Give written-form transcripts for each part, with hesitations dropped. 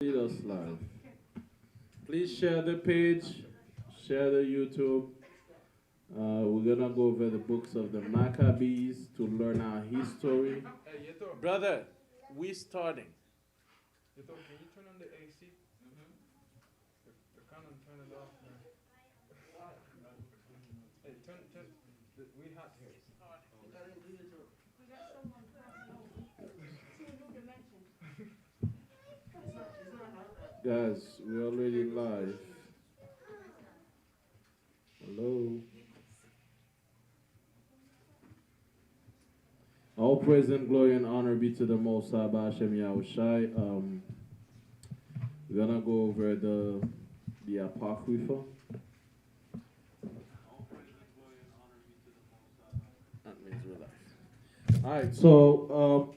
Lead us live. Please share the page, share the YouTube. We're gonna go over the books of the Maccabees to learn our history. Hey, Yeto. Brother, we starting. Yeto, can you turn on the AC? The cannon, turn it off, man. Hey, turn. We hot here. Guys, we're already live. Hello. All praise and glory and honor be to the Most High B'Hashem Yahushai. We're gonna go over the Apocrypha. That means we're live. All right, so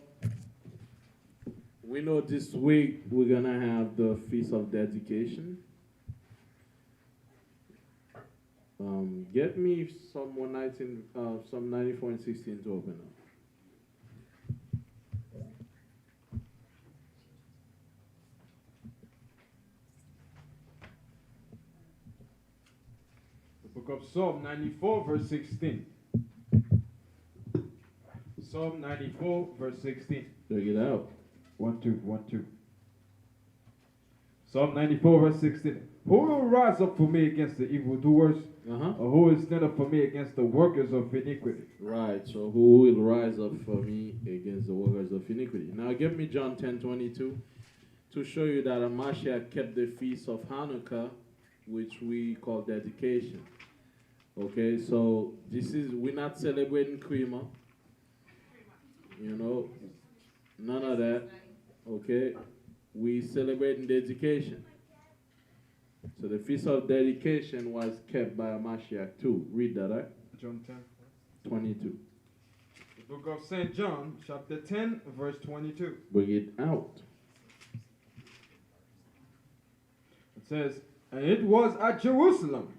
we know this week we're gonna have the Feast of Dedication. Get me some 119, some 94 and 16 to open up. The book of Psalm 94, verse 16. Psalm 94, verse 16. Check it out. 1, 2, 1, 2. Psalm 94, verse 16. Who will rise up for me against the evildoers? Or who will stand up for me against the workers of iniquity? Right, so who will rise up for me against the workers of iniquity? Now give me John 10:22 to show you that Mashiach kept the feast of Hanukkah, which we call dedication. Okay, so we're not celebrating Krima. You know, none of that. Okay, we celebrating dedication. So the feast of dedication was kept by Mashiach too. Read that, right? John 10. 22. The book of St. John, chapter 10, verse 22. Bring it out. It says, and it was at Jerusalem,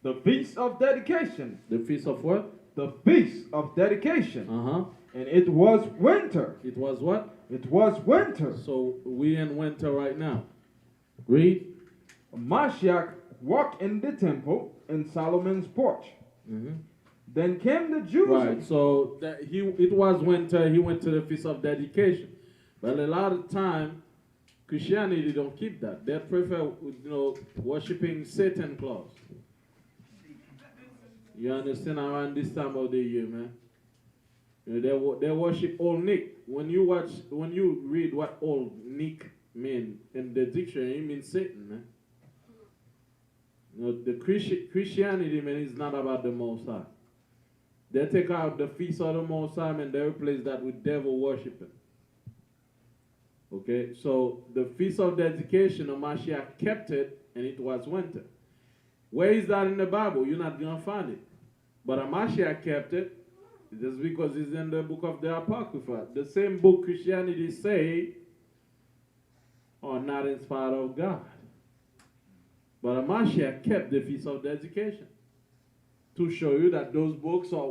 the feast of dedication. The feast of what? The feast of dedication. Uh-huh. And it was winter. It was what? It was winter. So we in winter right now. Read. Mashiach walked in the temple in Solomon's porch. Mm-hmm. Then came the Jews. Right, so it was winter, he went to the Feast of Dedication. But a lot of time, Christianity don't keep that. They prefer, worshiping Satan Claus. You understand, around this time of the year, man? They worship Old Nick. When you read what Old Nick mean in the dictionary, it means Satan, man. The Christianity, man, is not about the Most High. They take out the feast of the Most High and they replace that with devil worshiping. Okay, so the feast of dedication of Mashiach kept it, and it was winter. Where is that in the Bible? You're not gonna find it. But Mashiach kept it just because it's in the book of the Apocrypha. The same book Christianity say are not inspired of God. But Mashiach kept the feast of dedication to show you that those books are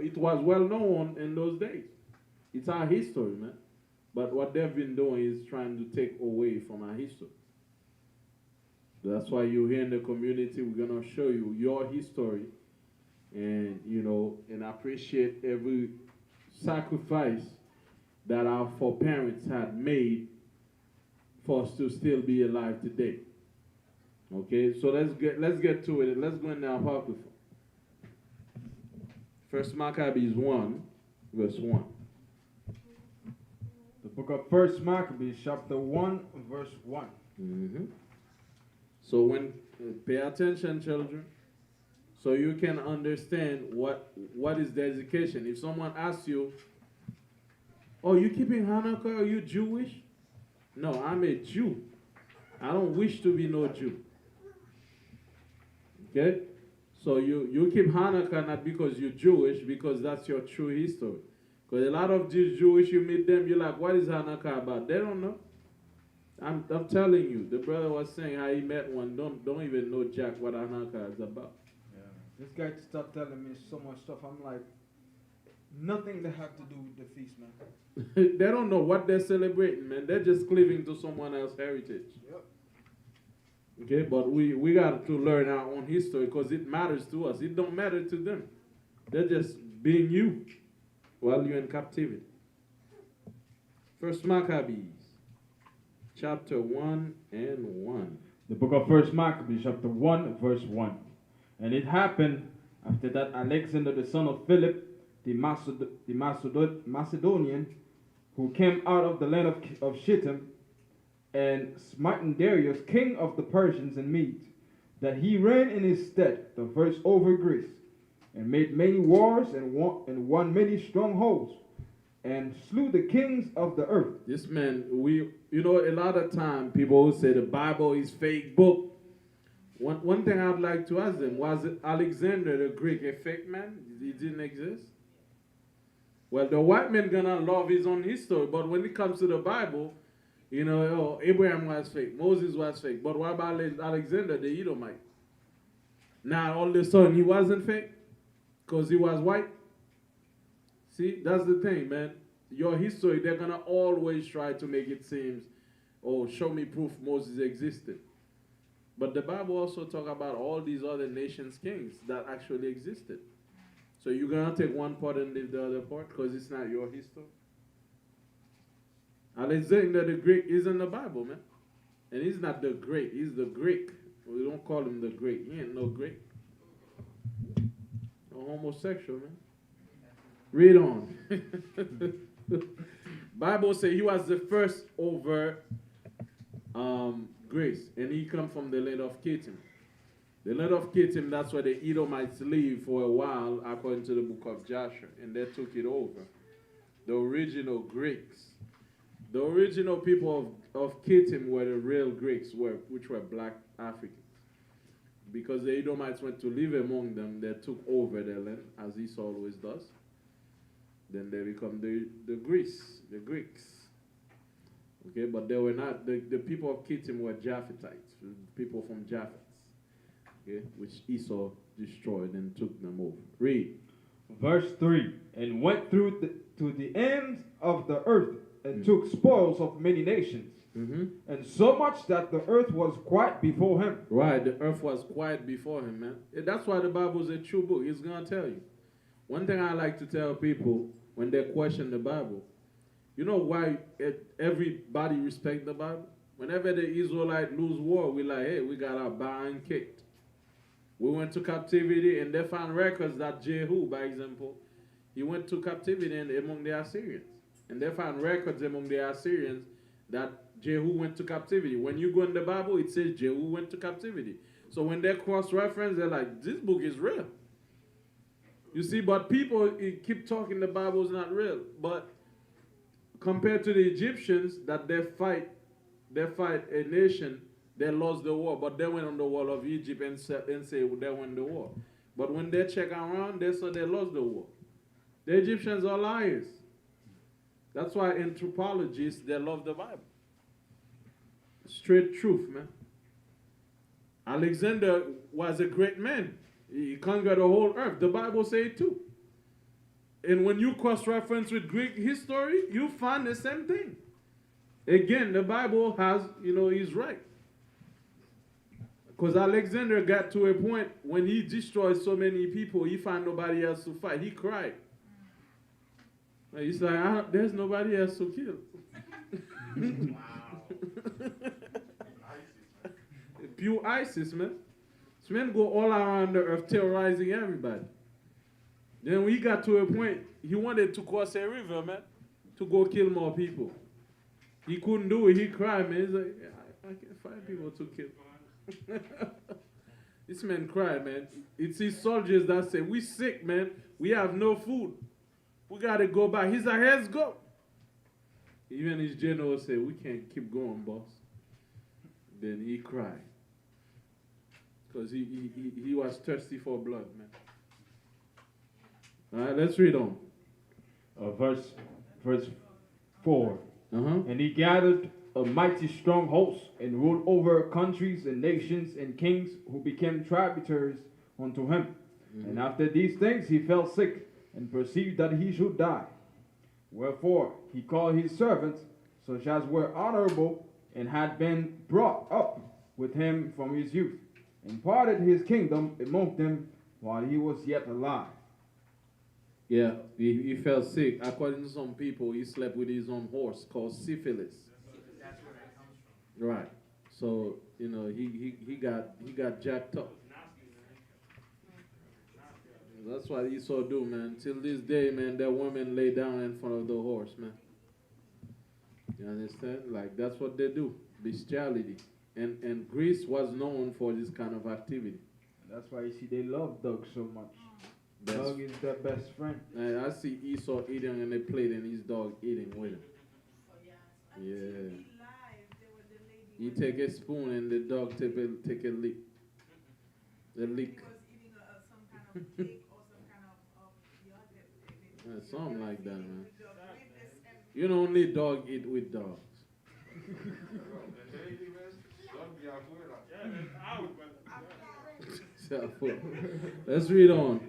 it was well known in those days. It's our history, man. But what they've been doing is trying to take away from our history. That's why you're here in the community. We're going to show you your history and, and appreciate every sacrifice that our foreparents had made for us to still be alive today. Okay, so let's get to it. Let's go in the Apocrypha. First Maccabees 1, verse 1. The book of First Maccabees, chapter 1, verse 1. Mm-hmm. So pay attention, children, so you can understand what is dedication. If someone asks you, "Oh, you keeping Hanukkah? Are you Jewish?" No, I'm a Jew. I don't wish to be no Jew. Okay? So you keep Hanukkah not because you're Jewish, because that's your true history. Because a lot of these Jewish, you meet them, you're like, what is Hanukkah about? They don't know. I'm telling you, the brother was saying how he met one, don't even know jack what Hanukkah is about. Yeah. This guy stopped telling me so much stuff. I'm like, Nothing to have to do with the feast, man. They don't know what they're celebrating, man. They're just cleaving to someone else's heritage. Yep. Okay, but we got to learn our own history because it matters to us. It don't matter to them. They're just being you while you're in captivity. First Maccabees, chapter 1 and 1. The book of First Maccabees, chapter 1, verse 1. And it happened after that Alexander, the son of Philip, the Macedonian, who came out of the land of Shittim, and smitten Darius, king of the Persians and Medes, that he reigned in his stead, the first over Greece, and made many wars and won many strongholds, and slew the kings of the earth. This man, a lot of time people will say the Bible is fake book. One thing I'd like to ask them, was Alexander the Greek a fake man? He didn't exist? Well, the white man gonna love his own history, but when it comes to the Bible, Abraham was fake, Moses was fake, but what about Alexander the Edomite? Now all of a sudden he wasn't fake because he was white. See, that's the thing, man. Your history, they're gonna always try to make it seem, show me proof Moses existed. But the Bible also talk about all these other nations' kings that actually existed. So you're gonna take one part and leave the other part because it's not your history. Alexander the Greek is in the Bible, man. And he's not the Great, he's the Greek. We don't call him the Great. He ain't no Greek. No homosexual, man. Read on. Bible says he was the first over Greece, and he come from the land of Kittim. The land of Kittim, that's where the Edomites lived for a while, according to the book of Joshua, and they took it over. The original Greeks. The original people of Kittim were the real Greeks, which were black Africans. Because the Edomites went to live among them, they took over their land, as Esau always does. Then they become the Greeks. Okay, but they were not, the people of Kittim were Japhetites, people from Japheth, okay, which Esau destroyed and took them over. Read. Verse 3, and went through to the ends of the earth, and took spoils of many nations. And so much that the earth was quiet before him. Right, the earth was quiet before him, man. That's why the Bible is a true book. It's going to tell you. One thing I like to tell people when they question the Bible, you know why everybody respect the Bible? Whenever the Israelites lose war, we like, hey, we got our behind kicked. We went to captivity, and they found records that Jehu, by example, he went to captivity among the Assyrians. And they found records among the Assyrians that Jehu went to captivity. When you go in the Bible, it says Jehu went to captivity. So when they cross-reference, they're like, this book is real. You see, but people keep talking the Bible is not real. But compared to the Egyptians, that they fight a nation, they lost the war. But they went on the wall of Egypt and say they won the war. But when they check around, they saw they lost the war. The Egyptians are liars. That's why anthropologists, they love the Bible. Straight truth, man. Alexander was a great man. He conquered the whole earth. The Bible says it too. And when you cross-reference with Greek history, you find the same thing. Again, the Bible has, he's right. Because Alexander got to a point when he destroyed so many people, he found nobody else to fight. He cried. He's like, there's nobody else to kill. Pure ISIS, man. This man go all around the earth terrorizing everybody. Then when he got to a point, he wanted to cross a river, man, to go kill more people. He couldn't do it. He cried, man. He's like, I can't find people to kill. This man cried, man. It's his soldiers that say, we sick, man. We have no food. We got to go back. He's like, let's go. Even his general said, we can't keep going, boss. Then he cried. Because he was thirsty for blood, man. All right, let's read on. Verse 4. And he gathered a mighty strong host and ruled over countries and nations and kings who became tributaries unto him. And after these things he fell sick and perceived that he should die. Wherefore he called his servants, such as were honorable, and had been brought up with him from his youth, and parted his kingdom among them while he was yet alive. Yeah, he fell sick. According to some people, he slept with his own horse called syphilis. That's where it comes from. Right. So, you know, he got jacked up. That's what Esau do, man. Till this day, man, that woman lay down in front of the horse, man. You understand? Like, that's what they do. Bestiality. And Greece was known for this kind of activity. That's why you see they love dogs so much. Best- Dog is their best friend. And I see Esau eating on a plate and his dog eating with him. Yeah. He take a spoon and the dog take a lick. The lick. Something like that, man. You don't need dog eat with dogs. Let's read on.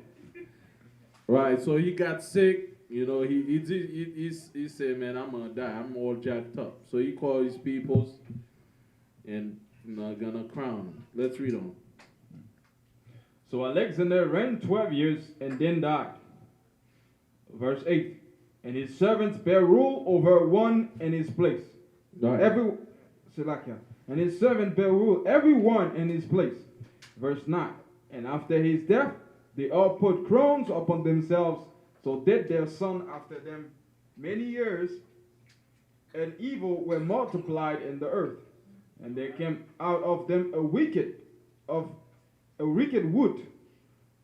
Right, so he got sick. You know, he said, man, I'm gonna die. I'm all jacked up. So he called his peoples and gonna crown him. Let's read on. So Alexander reigned 12 years and then died. Verse 8. And his servants bare rule over one in his place. Right. And his servant bare rule every one in his place. Verse 9. And after his death, they all put crowns upon themselves, so did their son after them many years, and evil were multiplied in the earth. And there came out of them a wicked wood,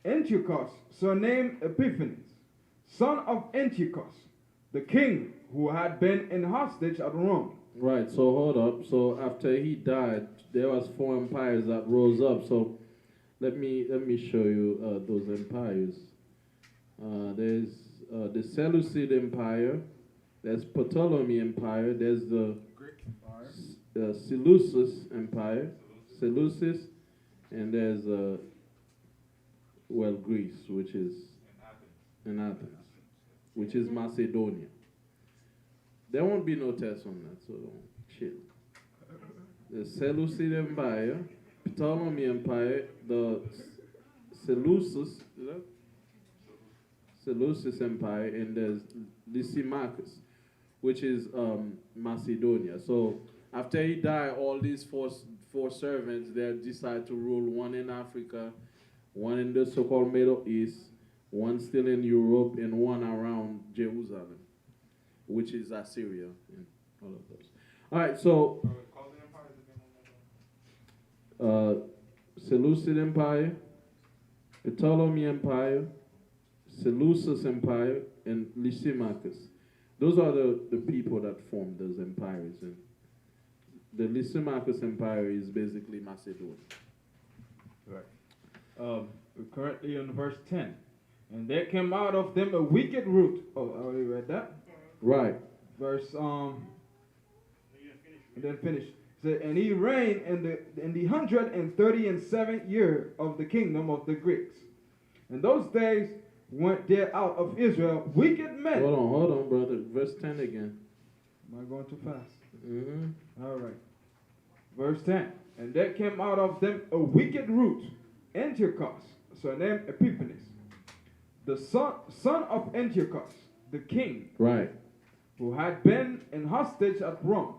Antiochus, surnamed Epiphanes, son of Antiochus, the king who had been in hostage at Rome. Right, so hold up. So after he died, there was 4 empires that rose up. So let me show you those empires. There's the Seleucid Empire. There's Ptolemy Empire. There's the Greek Empire. Seleucus Empire. Seleucus, and there's Greece, which is in Athens, which is Macedonia. There won't be no test on that, so don't chill. The Seleucid Empire, Ptolemy Empire, the Seleucus Empire, and there's Lysimachus, which is Macedonia. So after he died, all these four servants, they decide to rule, one in Africa, one in the so-called Middle East, one still in Europe, and one around Jerusalem, which is Assyria, and all of those. All right, so Seleucid Empire, Ptolemy Empire, Seleucus Empire, and Lysimachus. Those are the people that formed those empires. And the Lysimachus Empire is basically Macedonia. Right. We're currently on verse 10. And there came out of them a wicked root. Oh, I already read that. Right. Verse and then finish. So, and he reigned in the 137th year of the kingdom of the Greeks. In those days went there out of Israel wicked men. Hold on, brother. Verse 10 again. Am I going too fast? Mm-hmm. All right. Verse 10. And there came out of them a wicked root, Antiochus, surnamed Epiphanes, the son of Antiochus, the king, Right. who had been in hostage at Rome.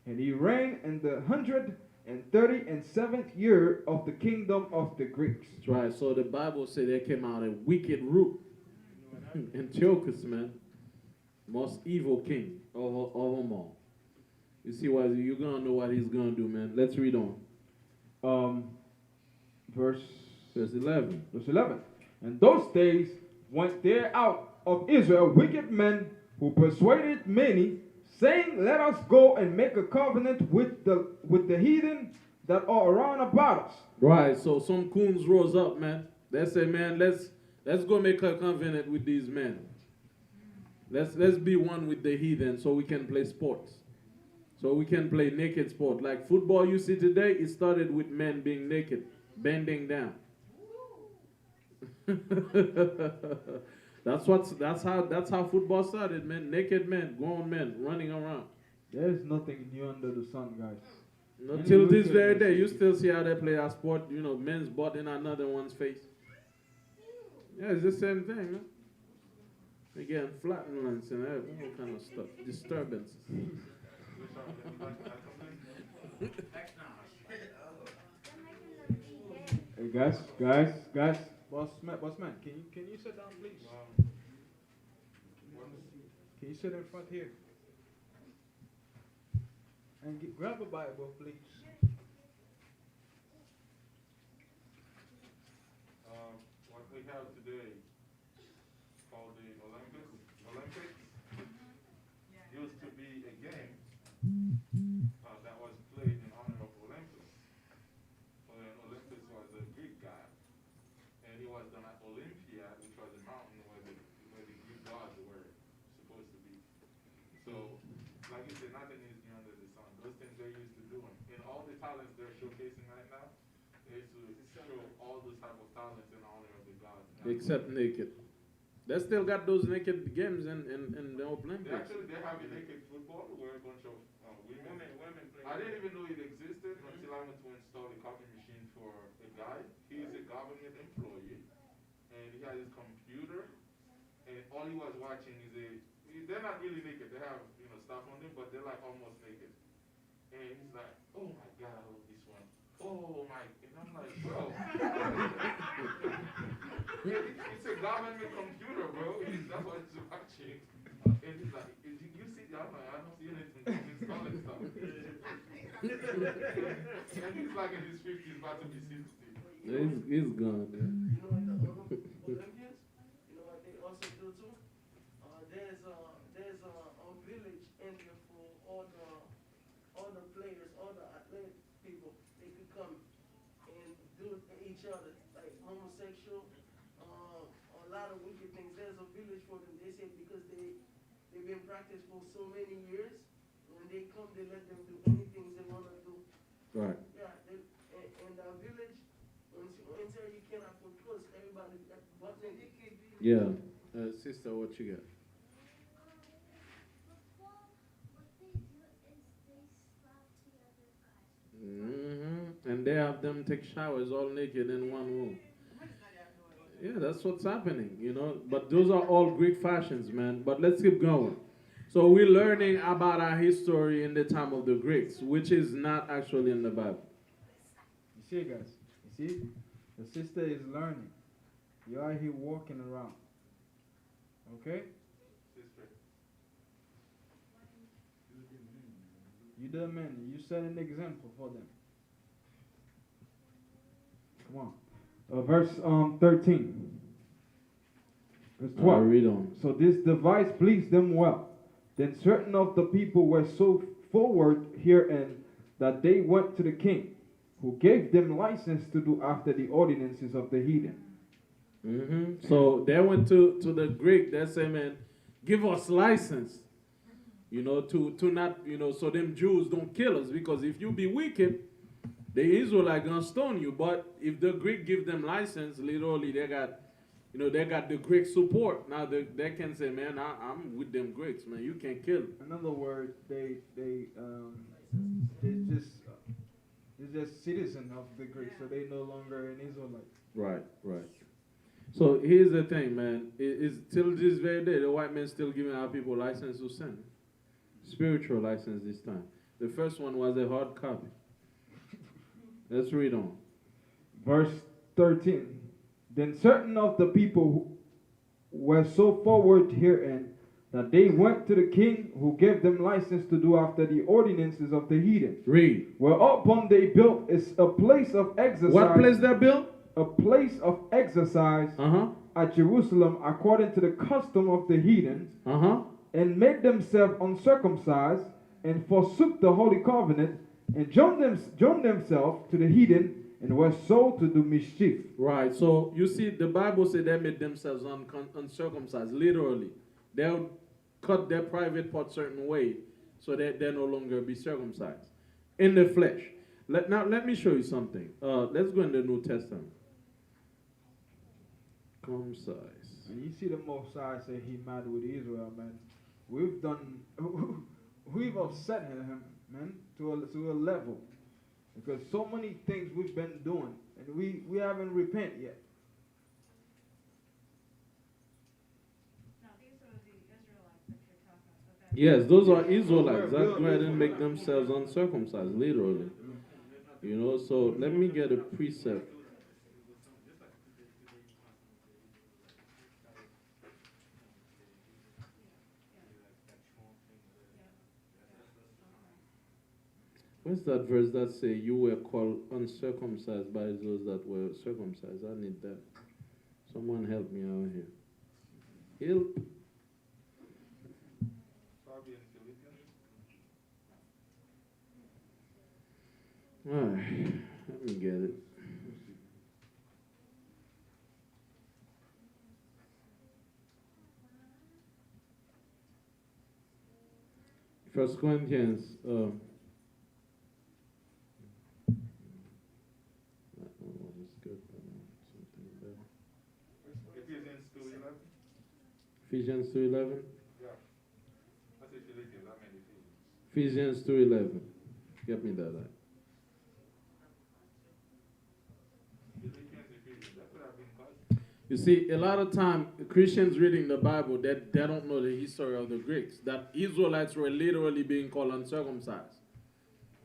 And he reigned in the 137th year of the kingdom of the Greeks. That's right. So the Bible says there came out a wicked root. Antiochus, man. Most evil king of them all. You see what you're gonna know what he's gonna do, man. Let's read on. Verse 11. Verse 11. And those days went there out of Israel wicked men who persuaded many, saying, let us go and make a covenant with the heathen that are around about us. Right. So some coons rose up, man. They say, man, let's go make a covenant with these men. Let's be one with the heathen so we can play sports. So we can play naked sport. Like football you see today, it started with men being naked, bending down. That's how football started, man. Naked men, grown men running around. There is nothing new under the sun, guys. Till this very day, you still see how they play that sport. Men's butt in another one's face. Yeah, it's the same thing, man. Again, flatulence and all kind of stuff, disturbances. Hey, guys. Boss man, can you sit down, please? Can you sit in front here? And grab a Bible, please. What we have today called the Olympics used to be a game that was played in honor of Olympus. Olympus was a Greek god, and he was done at Olympia, which was a mountain where the Greek gods were supposed to be. So, like you said, nothing is new under the sun. Those things they're used to doing. And all the talents they're showcasing right now is to show all those type of talents in honor of the gods. Except naked. They still got those naked games in the Olympics. They have a naked football where a bunch of women play. I didn't even know it existed until I went to install a copy machine for a guy. He's a government employee, and he has his computer, and all he was watching is they're not really naked. They have stuff on them, but they're like almost naked. And he's like, oh my God, I love this one. Oh my, and I'm like, bro. It's a government computer, bro. That's what it's watching. And he's like, you see, I'm like, I don't see anything. He's installing stuff. And he's like in his 50s, about to be 60. He's gone, man. In the Olympians, what they also do too? There's a village enter for all the players, all the athletic people. They could come and do it to each other, like homosexual, a lot of wicked things. There's a village for them. They say because they've been practiced for so many years. When they come, they let them do anything they want to do. Right. Yeah, and the village, once you enter, you cannot put clothes. Everybody got button. Yeah. Sister, what you got? And they have them take showers all naked in one room. Yeah, that's what's happening, But those are all Greek fashions, man. But let's keep going. So we're learning about our history in the time of the Greeks, which is not actually in the Bible. You see, guys? You see? The sister is learning. You are here walking around. Okay? You the man. You set an example for them. Come on. Verse 13. Verse 12. Read on. So this device pleased them well. Then certain of the people were so forward herein that they went to the king, who gave them license to do after the ordinances of the heathen. So they went to the Greek. They say, man, give us license, to not, so them Jews don't kill us. Because if you be wicked, the Israelites gonna stone you. But if the Greek give them license, literally they got the Greek support. Now they can say, man, I'm with them Greeks, man. You can't kill them. In other words, they're just citizen of the Greeks, so they no longer an Israelite. Right. So here's the thing, man. It's till this very day, the white man still giving our people license to sin. Spiritual license this time. The first one was a hard copy. Let's read on. Verse 13. Then certain of the people were so forward herein that they went to the king, who gave them license to do after the ordinances of the heathen. Read. Whereupon they built a place of exercise. What place they built? A place of exercise at Jerusalem according to the custom of the heathens, and made themselves uncircumcised, and forsook the holy covenant, and joined themselves to the heathen, and were sold to do mischief. Right. So you see, the Bible said they made themselves uncircumcised. Literally, they'll cut their private part certain way, so that they no longer be circumcised in the flesh. Let me show you something. Let's go in the New Testament. Circumcised. And you see the Most High say he mad with Israel, man. We've upset him, man, to a level. Because so many things we've been doing, and we haven't repent yet. Now, these are the Israelites that you're talking about. Yes, those are Israelites that go ahead and make themselves uncircumcised, literally. You know, so let me get a precept. What's that verse that say you were called uncircumcised by those that were circumcised? I need that. Someone help me out here. Help. Probably in Philippians. Alright, let me get it. First Corinthians, that one was good, but something better. Ephesians 2:11. Ephesians 2:11. Yeah. That's Philippians. I meant Ephesians. Ephesians 2:11. Get me that right. Philippians, Ephesians. That's what I've been called. You see, a lot of time Christians reading the Bible, they don't know the history of the Greeks. That Israelites were literally being called uncircumcised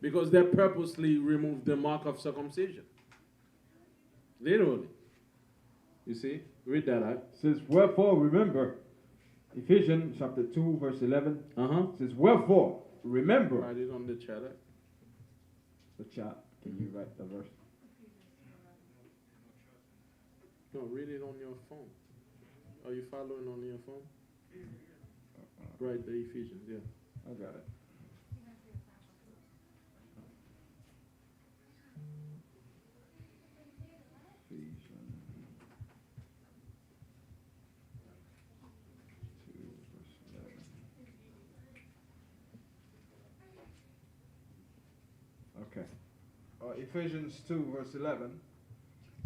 because they purposely removed the mark of circumcision. Literally. You see? Read that out. It says, wherefore, remember, Ephesians chapter 2, verse 11. Uh-huh. It says, wherefore, remember. Write it on the chat. The chat. Can you write the verse? No, read it on your phone. Are you following on your phone? Right, the Ephesians, yeah. I got it. Ephesians 2, verse 11. Okay. Ephesians 2, verse 11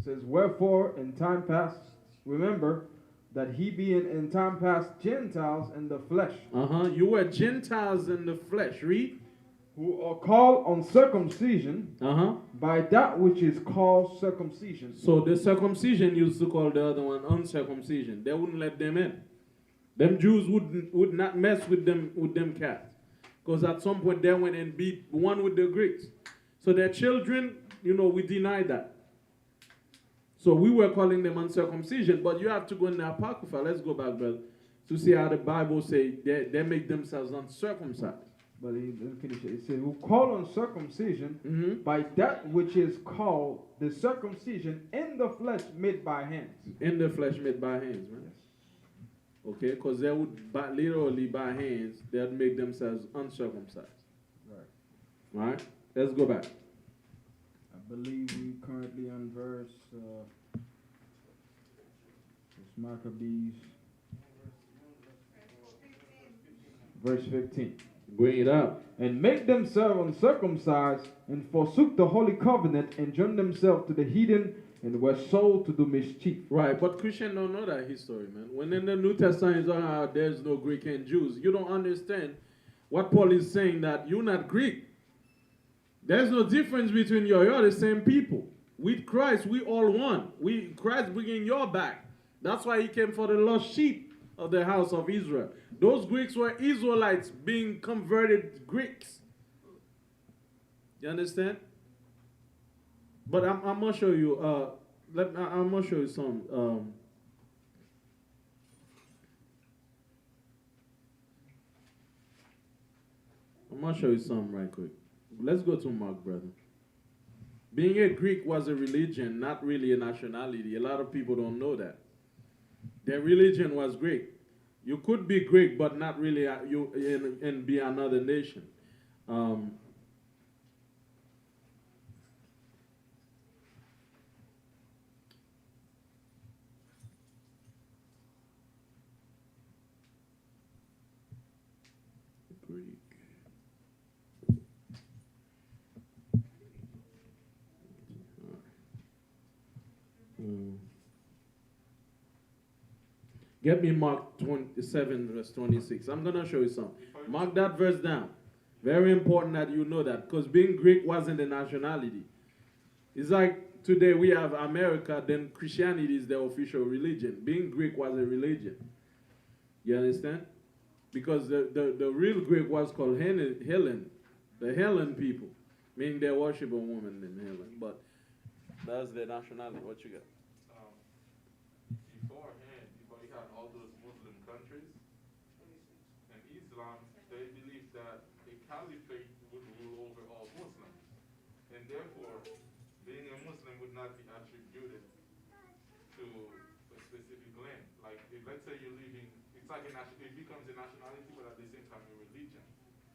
says, wherefore in time past, remember that he being in time past Gentiles in the flesh, You were Gentiles in the flesh. Read. who are called uncircumcision by that which is called circumcision. So the circumcision used to call the other one uncircumcision. They wouldn't let them in. Them Jews would not mess with them cats. Because at some point they went and beat one with the Greeks. So their children, we deny that. So we were calling them uncircumcision, but you have to go in the Apocrypha. Let's go back, brother, to see how the Bible say they make themselves uncircumcised. But he didn't finish it. It says, who call uncircumcision by that which is called the circumcision in the flesh made by hands. In the flesh made by hands, man. Yes. Okay, because they would literally by hands, they'd make themselves uncircumcised. Right. All right, let's go back. I believe we currently on verse it's Maccabees, verse 15. Bring it up. And make themselves uncircumcised, and forsook the holy covenant, and joined themselves to the heathen, and were sold to do mischief. Right, but Christians don't know that history, man. When in the New Testament there's no Greek and Jews, you don't understand what Paul is saying, that you're not Greek. There's no difference between you. You're the same people. With Christ, we all one. Christ bringing your back. That's why he came for the lost sheep of the house of Israel. Those Greeks were Israelites being converted Greeks. You understand? But I'm gonna show you. I'm gonna show you some. I'm gonna show you some right quick. Let's go to Mark, brother. Being a Greek was a religion, not really a nationality. A lot of people don't know that. Their religion was Greek. You could be Greek, but not really and be another nation. Greek. Get me Mark 27, verse 26. I'm going to show you something. Mark that verse down. Very important that you know that, because being Greek wasn't a nationality. It's like today we have America, then Christianity is the official religion. Being Greek was a religion. You understand? Because the real Greek was called Helen, the Helen people, meaning they worship a woman named Helen. But that's the nationality. What you got? Beforehand, before you had all those Muslim countries, and Islam, they believed that a caliphate would rule over all Muslims. And therefore, being a Muslim would not be attributed to a specific land. Like, if, let's say you're living, it's like it becomes a nationality, but at the same time a religion.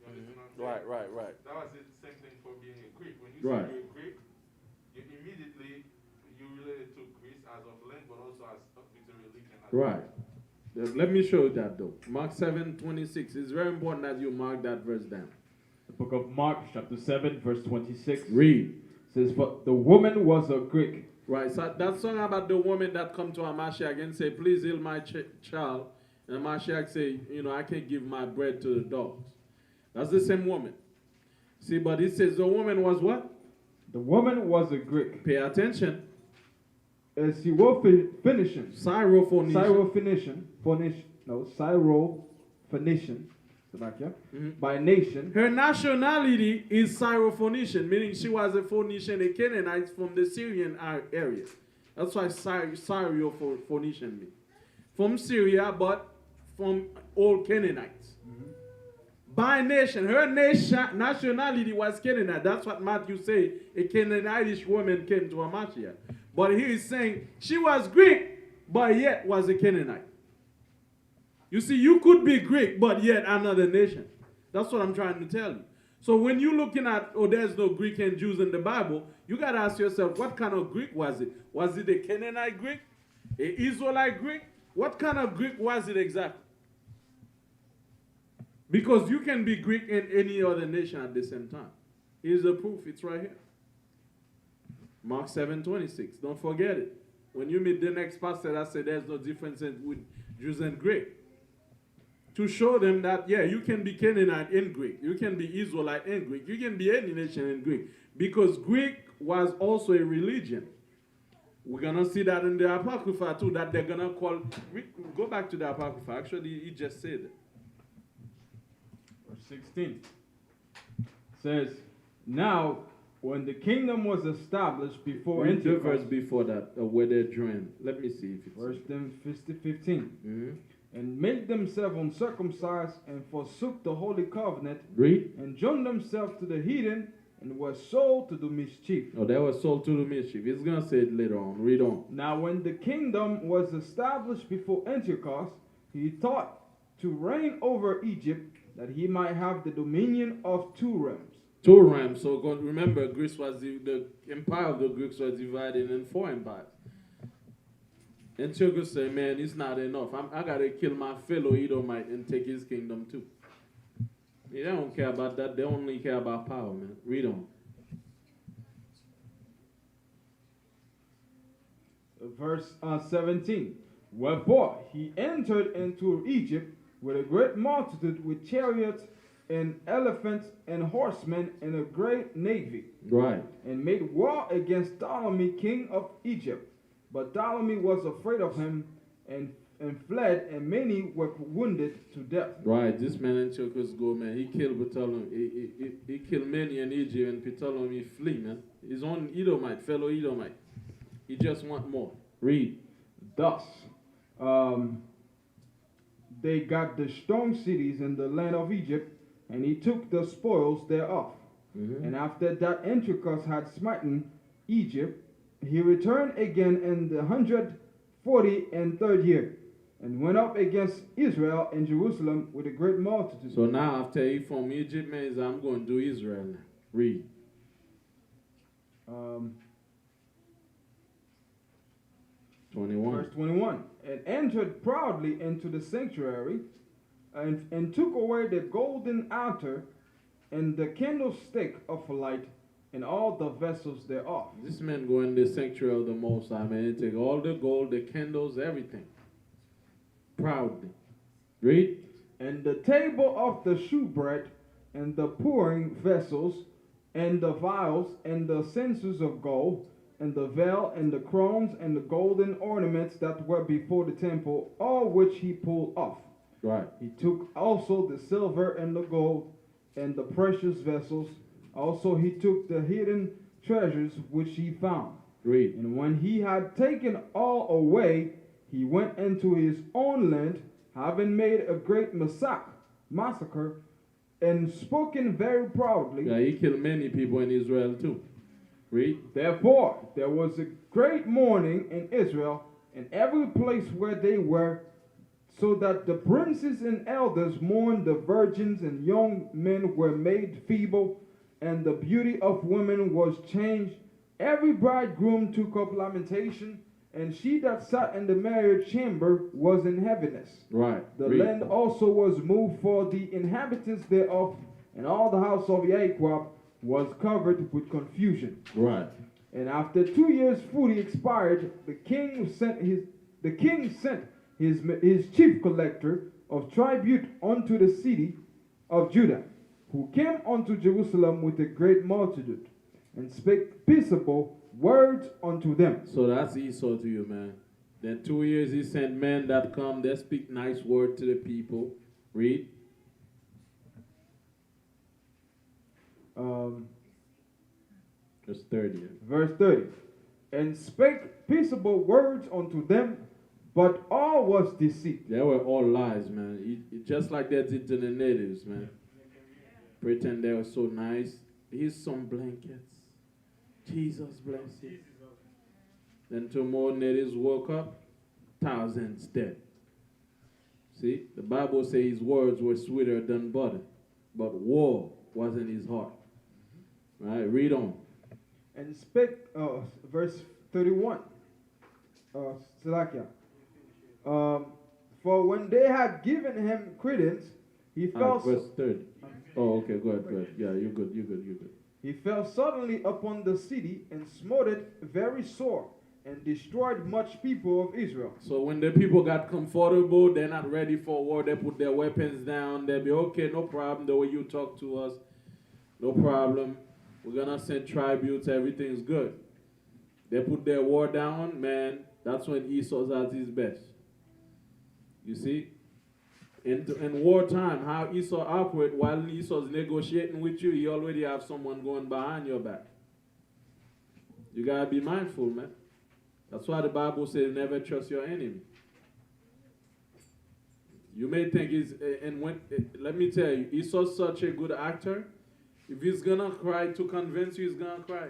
You understand what I'm saying? Right. That was the same thing for being a Greek. When you Right. say you're a Greek, you immediately you related to Greece as of land, but also as with a religion. As Right. Let me show you that though. Mark 7:26. It's very important that you mark that verse down. The book of Mark, chapter 7, verse 26. Read. Says, "But the woman was a Greek." Right. So that song about the woman that come to Amashiach and say, "Please heal my child," and Amashiach say, "I can't give my bread to the dogs." That's the same woman. See, but it says the woman was what? The woman was a Greek. Pay attention. Syrophoenician. Syrophoenician. Syrophoenician. By nation. Her nationality is Syrophoenician, meaning she was a Phoenician, a Canaanite from the Syrian area. That's why Syrophoenician means. From Syria, but from old Canaanites. By nation, her nationality was Canaanite. That's what Matthew say. A Canaanitish woman came to Amashiach. But here he's saying she was Greek, but yet was a Canaanite. You see, you could be Greek, but yet another nation. That's what I'm trying to tell you. So when you're looking at, there's no Greek and Jews in the Bible, you got to ask yourself, what kind of Greek was it? Was it a Canaanite Greek? An Israelite Greek? What kind of Greek was it exactly? Because you can be Greek in any other nation at the same time. Here's the proof. It's right here. Mark 7:26. Don't forget it. When you meet the next pastor that said there's no difference with Jews and Greek. To show them that, you can be Canaanite in Greek. You can be Israelite in Greek. You can be any nation in Greek. Because Greek was also a religion. We're going to see that in the Apocrypha too, that they're going to call... Go back to the Apocrypha. Actually, he just said it. Verse 16 says, "Now, when the kingdom was established before Read the Antiochus," verse before that, where they joined. Let me see if it's... verse 15, "and made themselves uncircumcised, and forsook the holy covenant, Read. and joined themselves to the heathen, and were sold to do mischief." Oh, they were sold to the mischief. He's going to say it later on. Read on. "Now when the kingdom was established before Antiochus, he thought to reign over Egypt, that he might have the dominion of two realms." Two realms. So remember, Greece was the empire of the Greeks was divided in four empires. Antiochus said, "Man, it's not enough. I got to kill my fellow Edomite and take his kingdom too." They don't care about that. They only care about power, man. Read on. Verse 17, "Wherefore he entered into Egypt with a great multitude, with chariots and elephants and horsemen and a great navy, Right. and made war against Ptolemy, king of Egypt. But Ptolemy was afraid of him, and fled, and many were wounded to death." Right. This man Antiochus go, man. He killed Ptolemy. He killed many in Egypt, and Ptolemy flee, man. His own Edomite, fellow Edomite. He just want more. Read. Thus, they got the strong cities in the land of Egypt, and he took the spoils thereof. And after that Antiochus had smitten Egypt, he returned again in the 143rd year, and went up against Israel and Jerusalem with a great multitude. So now after he from Egypt, man, he said, "I'm going to do Israel now." Read. 21. Verse 21, "And entered proudly into the sanctuary, and took away the golden altar, and the candlestick of light, and all the vessels thereof." This man go in the sanctuary of the Most High, man. He take all the gold, the candles, everything. proudly. Read. And the table of the shewbread, and the pouring vessels, and the vials, and the censers of gold, and the veil, and the crowns, and the golden ornaments that were before the temple, all which he pulled off. Right. He took also the silver and the gold, and the precious vessels. Also he took the hidden treasures which he found. Read. And when he had taken all away, he went into his own land, having made a great massacre, and spoken very proudly. Yeah, he killed many people in Israel too. Read. Therefore there was a great mourning in Israel, in every place where they were, so that the princes and elders mourned, the virgins and young men were made feeble, and the beauty of women was changed. Every bridegroom took up lamentation, and she that sat in the marriage chamber was in heaviness. Right. The Read. land also was moved for the inhabitants thereof, and all the house of Jacob was covered with confusion. Right. And after 2 years fully expired, the king sent his chief collector of tribute unto the city of Judah, who came unto Jerusalem with a great multitude, and spake peaceable words unto them. So that's Esau to you, man. Then 2 years he sent men that come, they speak nice word to the people. Read. Verse 30. Verse 30. And spake peaceable words unto them, but all was deceit. They were all lies, man. Just like they did to the natives, man. Pretend they were so nice. Here's some blankets. Jesus bless you. Then tomorrow natives woke up, thousands dead. See, the Bible says his words were sweeter than butter, but war was in his heart. Right, read on. And spake, verse 31. Salakia. For when they had given him credence, he fell. Verse 30. Oh, okay, go ahead. Yeah, you're good. He fell suddenly upon the city and smote it very sore, and destroyed much people of Israel. So when the people got comfortable, they're not ready for war, they put their weapons down, they'll be okay, no problem, the way you talk to us, no problem. We're gonna send tributes, everything's good. They put their war down, man, that's when Esau's at his best. You see? In wartime, how Esau operates, while Esau's negotiating with you, he already have someone going behind your back. You gotta be mindful, man. That's why the Bible says never trust your enemy. You may think let me tell you, Esau's such a good actor. If he's gonna cry to convince you, he's gonna cry.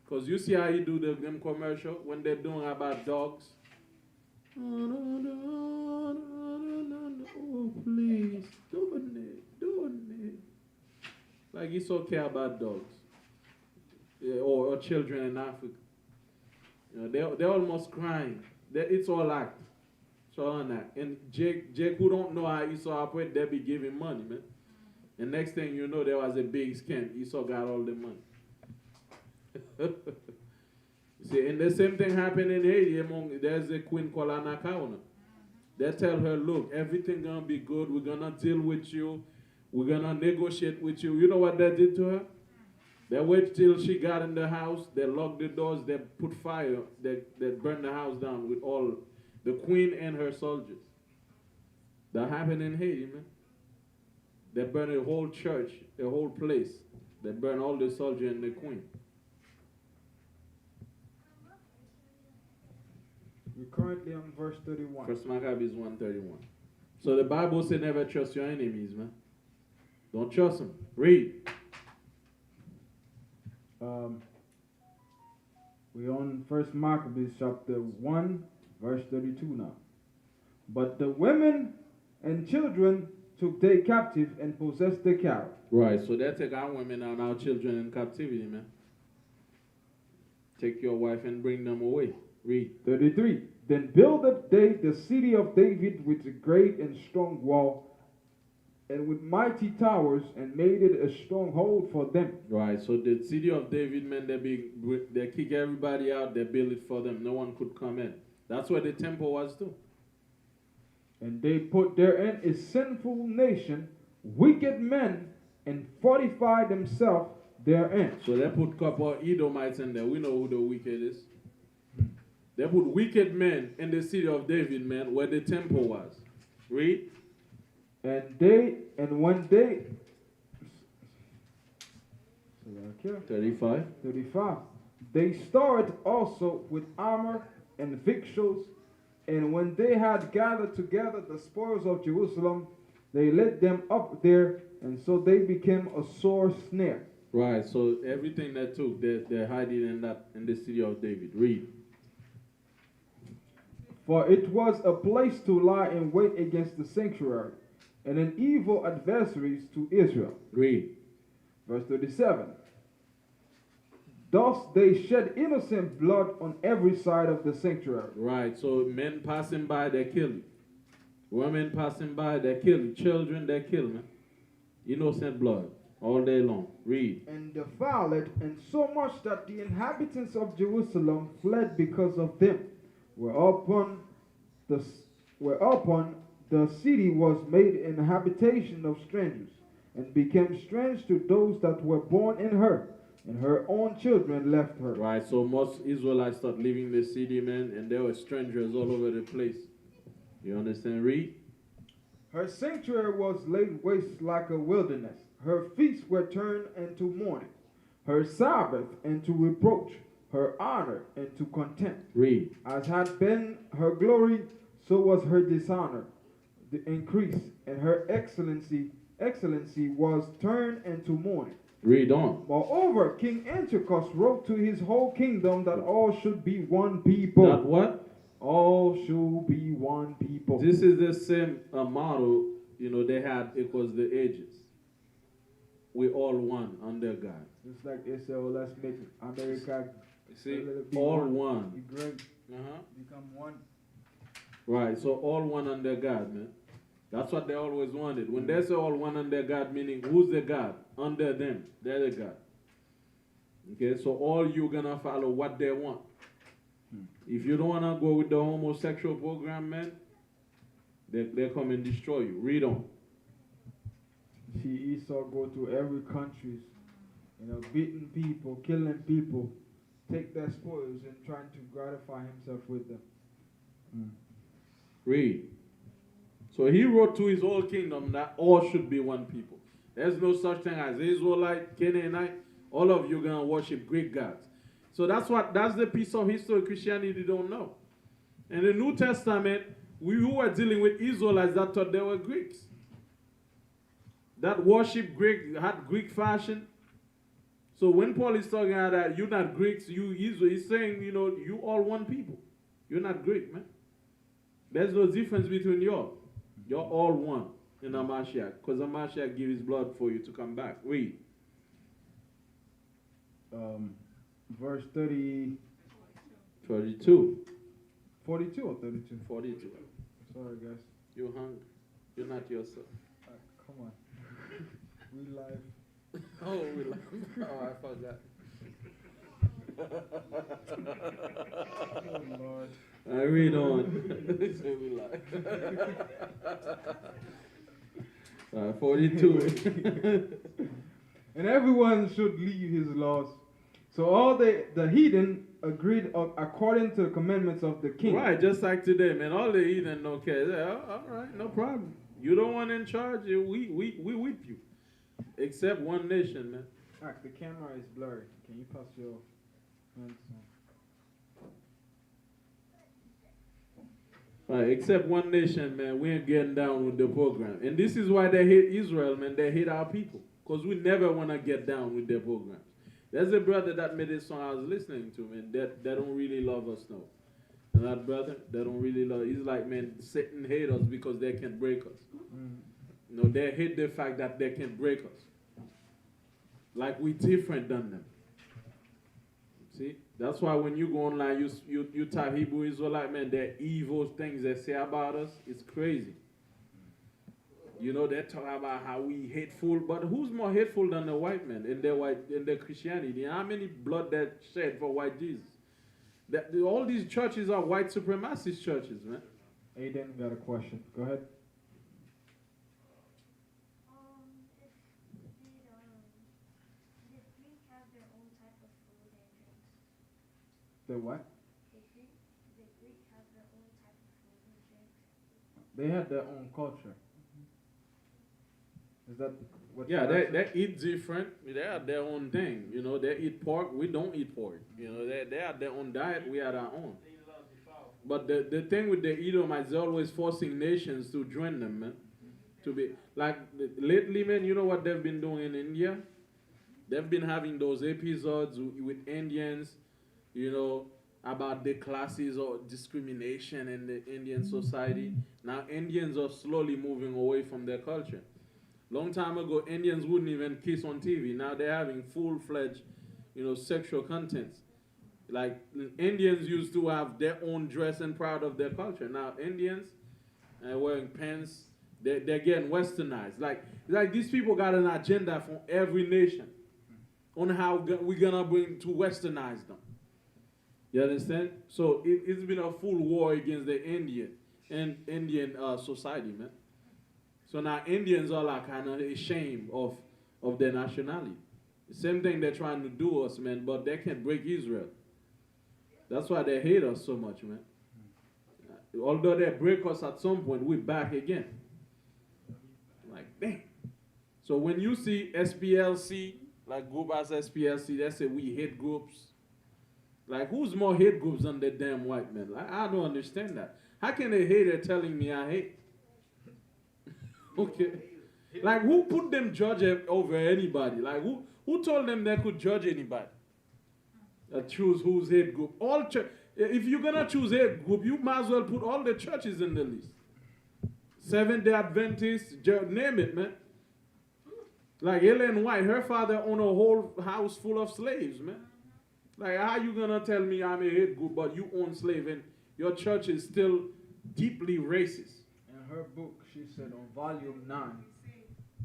Because you see how he do them commercial when they're doing about dogs. Oh, please, don't it. Like he's so care about dogs. Yeah, or children in Africa. You know, they're almost crying. It's all act. It's all on that. And Jake who don't know how Esau operate, they be giving money, man. And next thing you know, there was a big scam. Esau got all the money. You see, and the same thing happened in Haiti. There's a queen called Anakauna. They tell her, look, everything gonna be good. We're gonna deal with you. We're gonna negotiate with you. You know what they did to her? They wait till she got in the house. They locked the doors. They put fire. They burned the house down with all the queen and her soldiers. That happened in Haiti, man. They burned a whole church, a whole place. They burned all the soldiers and the queen. We're currently on verse 31. First Maccabees 1:31. So the Bible says never trust your enemies, man. Don't trust them. Read. We're on First Maccabees chapter 1, verse 32 now. But the women and children took they captive and possessed the cattle. Right, so they take our women and our children in captivity, man. Take your wife and bring them away. Read. 33. Then builded they the city of David with a great and strong wall, and with mighty towers, and made it a stronghold for them. Right, so the city of David, man, they kick everybody out, they build it for them. No one could come in. That's where the temple was too. And they put therein a sinful nation, wicked men, and fortified themselves therein. So they put couple of Edomites in there. We know who the wicked is. They put wicked men in the city of David, man, where the temple was. Read. And when they 35. 35. They stored also with armor and victuals, and when they had gathered together the spoils of Jerusalem, they led them up there, and so they became a sore snare. Right, so everything they took, they're hiding in the city of David. Read. For it was a place to lie in wait against the sanctuary, and an evil adversaries to Israel. Read. Verse 37. Thus they shed innocent blood on every side of the sanctuary. Right, so men passing by, they kill you. Women passing by, they kill you. Children, they kill, man. Innocent blood all day long. Read. And defiled it, and so much that the inhabitants of Jerusalem fled because of them. Whereupon the city was made an habitation of strangers, and became strange to those that were born in her, and her own children left her. Right, so most Israelites start leaving the city, man, and there were strangers all over the place. You understand? Read. Her sanctuary was laid waste like a wilderness. Her feasts were turned into mourning, her Sabbath into reproach, her honor into contempt. Read. As had been her glory, so was her dishonor, the increase, and her excellency was turned into mourning. Read on. Moreover, King Antiochus wrote to his whole kingdom that all should be one people. That what? All should be one people. This is the same model, they had across the ages. We all one under God. Just like they say, well, let's make America You see, all one. Be great. Uh-huh. Become one. Right, so all one under God, man. That's what they always wanted. When they say all one under God, meaning who's the God? Under them. They're the God. Okay, so all you gonna follow what they want. If you don't wanna go with the homosexual program, man, they come and destroy you. Read on. See Esau go to every country, beating people, killing people, take their spoils and trying to gratify himself with them. Read. So he wrote to his whole kingdom that all should be one people. There's no such thing as Israelite, Canaanite. All of you gonna worship Greek gods. So that's the piece of history Christianity don't know. In the New Testament, we were dealing with Israelites that thought they were Greeks. That worship Greek, had Greek fashion. So when Paul is talking about that you're not Greeks, you Israel, he's saying, you all one people. You're not Greek, man. There's no difference between y'all. You're all one in Amashiach, because Amashiach gave his blood for you to come back. Read. Verse 30, 32. 42 or 32? 42. Sorry, guys. You're hungry. You're not yourself. Come on. We live. Oh, we like. Oh, I forgot. Oh, Lord. I read on. So we like. 42. And everyone should leave his laws. So all the heathen agreed according to the commandments of the king. Right, just like today, man. All the heathen don't care. All right, no problem. You don't want in charge, we with you. Except one nation, man. The camera is blurry. Can you pass your hands on? Right, except one nation, man. We ain't getting down with the program. And this is why they hate Israel, man. They hate our people. Because we never want to get down with their programs. There's a brother that made this song I was listening to, man. They don't really love us, no. And that brother, they don't really love. He's like, man, Satan hate us because they can break us. They hate the fact that they can break us. Like we different than them. See? That's why when you go online, you type Hebrew Israelite, man, the evil things they say about us, it's crazy. They talk about how we hateful, but who's more hateful than the white man in their Christianity? How many blood they shed for white Jesus? All these churches are white supremacist churches, man. Aiden got a question. Go ahead. If did Greek have their own type of food and drinks? The what? Did Greek have their own type of food and drinks? They had their own culture. Is that what? Yeah, you're they asking? eat different. They have their own thing. You know, they eat pork. We don't eat pork. You know, they have their own diet. We have our own. But the thing with the Edomites, they're always forcing nations to join them, man. To be like lately, man. You know what they've been doing in India? They've been having those episodes with Indians, you know, about the classes or discrimination in the Indian society. Now Indians are slowly moving away from their culture. Long time ago, Indians wouldn't even kiss on TV. Now they're having full-fledged, you know, sexual contents. Like Indians used to have their own dress and proud of their culture. Now Indians wearing pants, they're getting westernized. Like these people got an agenda for every nation on how we're gonna bring to westernize them. You understand? So it's been a full war against the Indian society, man. So now Indians are like kind of ashamed of their nationality. The same thing they're trying to do us, man, but they can't break Israel. That's why they hate us so much, man. Although they break us at some point, we're back again. Like, dang. So when you see SPLC, like group as SPLC, they say we hate groups. Like, who's more hate groups than the damn white men? Like, I don't understand that. How can a hater telling me I hate? Okay. Like, who put them judge over anybody? Like, who told them they could judge anybody? Choose whose hate group. If you're going to choose hate group, you might as well put all the churches in the list. Seventh-day Adventists, name it, man. Like Ellen White, her father owned a whole house full of slaves, man. Like, how you going to tell me I'm a hate group, but you own slaves and your church is still deeply racist? In her book, she said on volume 9.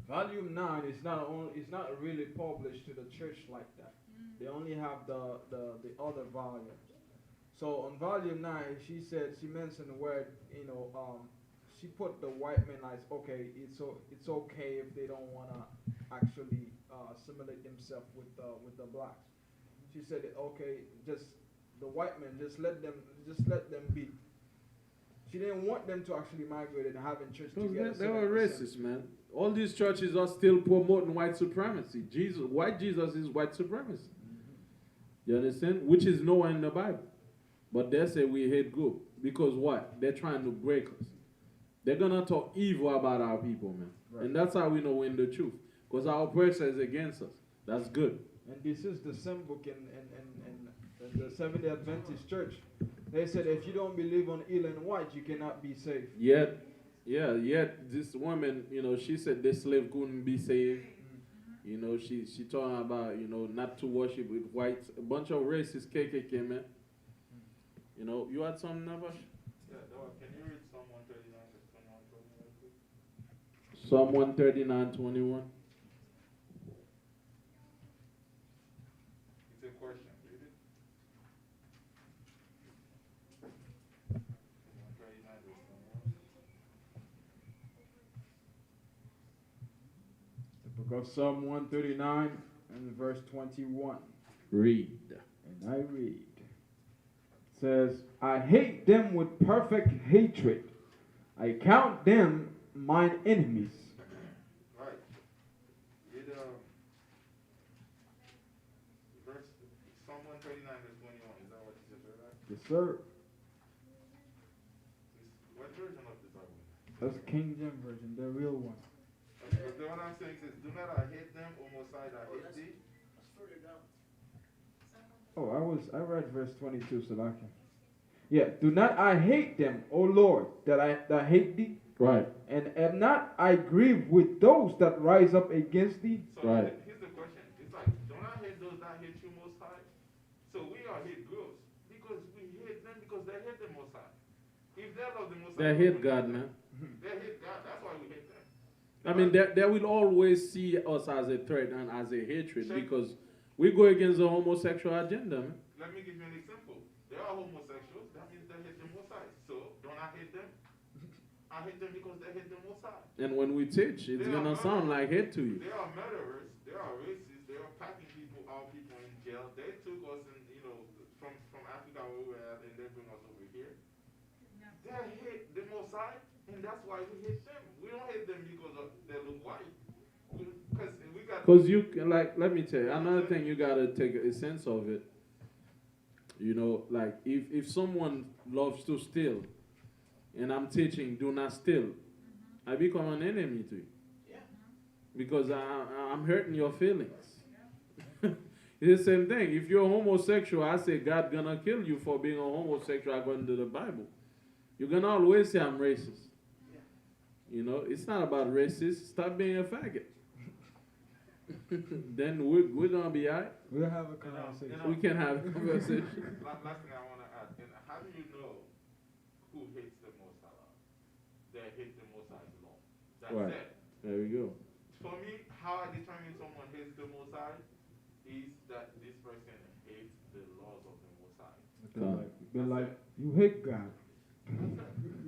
Volume 9 is not really published to the church like that. They only have the other volumes. So on volume 9, she mentioned the word, she put the white men as, okay, it's okay if they don't want to actually assimilate themselves with the blacks. She said, okay, just the white men, just let them be. She didn't want them to actually migrate and having church together. They were racist, man. All these churches are still promoting white supremacy. White Jesus is white supremacy. You understand? Which is nowhere in the Bible. But they say we hate group. Because what? They're trying to break us. They're going to talk evil about our people, man. Right. And that's how we know we're in the truth. Because our oppressor is against us. That's good. And this is the same book in the Seventh-day Adventist Church. They said if you don't believe on Ellen White, you cannot be saved. Yet this woman, she said the slave couldn't be saved. She talking about, not to worship with whites. A bunch of racist KKK, man. You had something, Nabash? Yeah, can you read Psalm 139, verse 21, 21? Psalm 139, 21. It's a question. Read it. 139, verse 21. The book of Psalm 139 and verse 21. Read. And I read. It says, I hate them with perfect hatred. I count them mine enemies. Right. Read verse Psalm 139, verse 21. Is that what you just read? Right? Yes, sir. What version of the Bible? That's King James Version, the real one. But the one I'm saying says, do not I hate them, homicide I hate thee. That's further down. Oh, I read verse 22, so I can. Yeah, do not I hate them, O Lord, that I hate thee? Right. And am not I grieved with those that rise up against thee? So right. Here's the question. It's like, don't I hate those that hate you most high? So we are hate groups because we hate them because they hate the most high. If they love the most high, They hate God, man. They hate God. That's why we hate them. I mean, they will always see us as a threat and as a hatred because we go against the homosexual agenda, man. Let me give you an example. They are homosexuals. That means they hate the most high. So don't I hate them? I hate them because they hate the Most High. And when we teach, it's They going to are sound murderers. like hate to you. They are murderers. They are racist. They are packing people, our people in jail. They took us, and from Africa where we were at, and they bring us over here. They hate the Most High, and that's why we hate them. We don't hate them because they look white. Because you can, like, let me tell you, another thing you got to take a sense of it. You know, like, if someone loves to steal, and I'm teaching, do not steal, I become an enemy to you. Yeah. Because I'm hurting your feelings. It's the same thing. If you're homosexual, I say God gonna kill you for being a homosexual according to the Bible. You're gonna always say I'm racist. Yeah. You know, it's not about racist. Stop being a faggot. Then we're gonna be all right. We'll have a conversation. We can have a conversation. Last thing I want to ask, and how do you know who hates the Most High? They hate the Most High's law. That's Right. it. There we go. For me, how I determine someone hates the Most High is that this person hates the laws of the Most High. Be like, you hate God.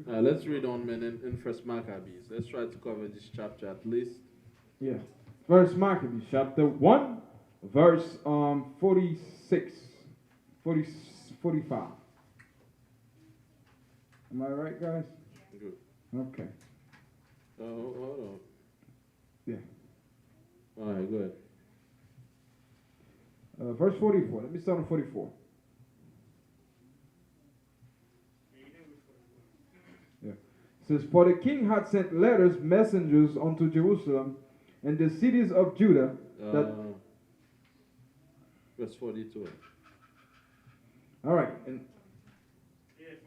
Let's read on, man, in First Maccabees. Let's try to cover this chapter at least. Yeah. First Maccabees, chapter 1, verse 46, 45. Am I right, guys? Good. Okay. Hold on. Yeah. All right, good. Verse 44. Let me start on 44. Yeah. It says, for the king had sent letters, messengers unto Jerusalem and the cities of Judah. Verse 42. All right. And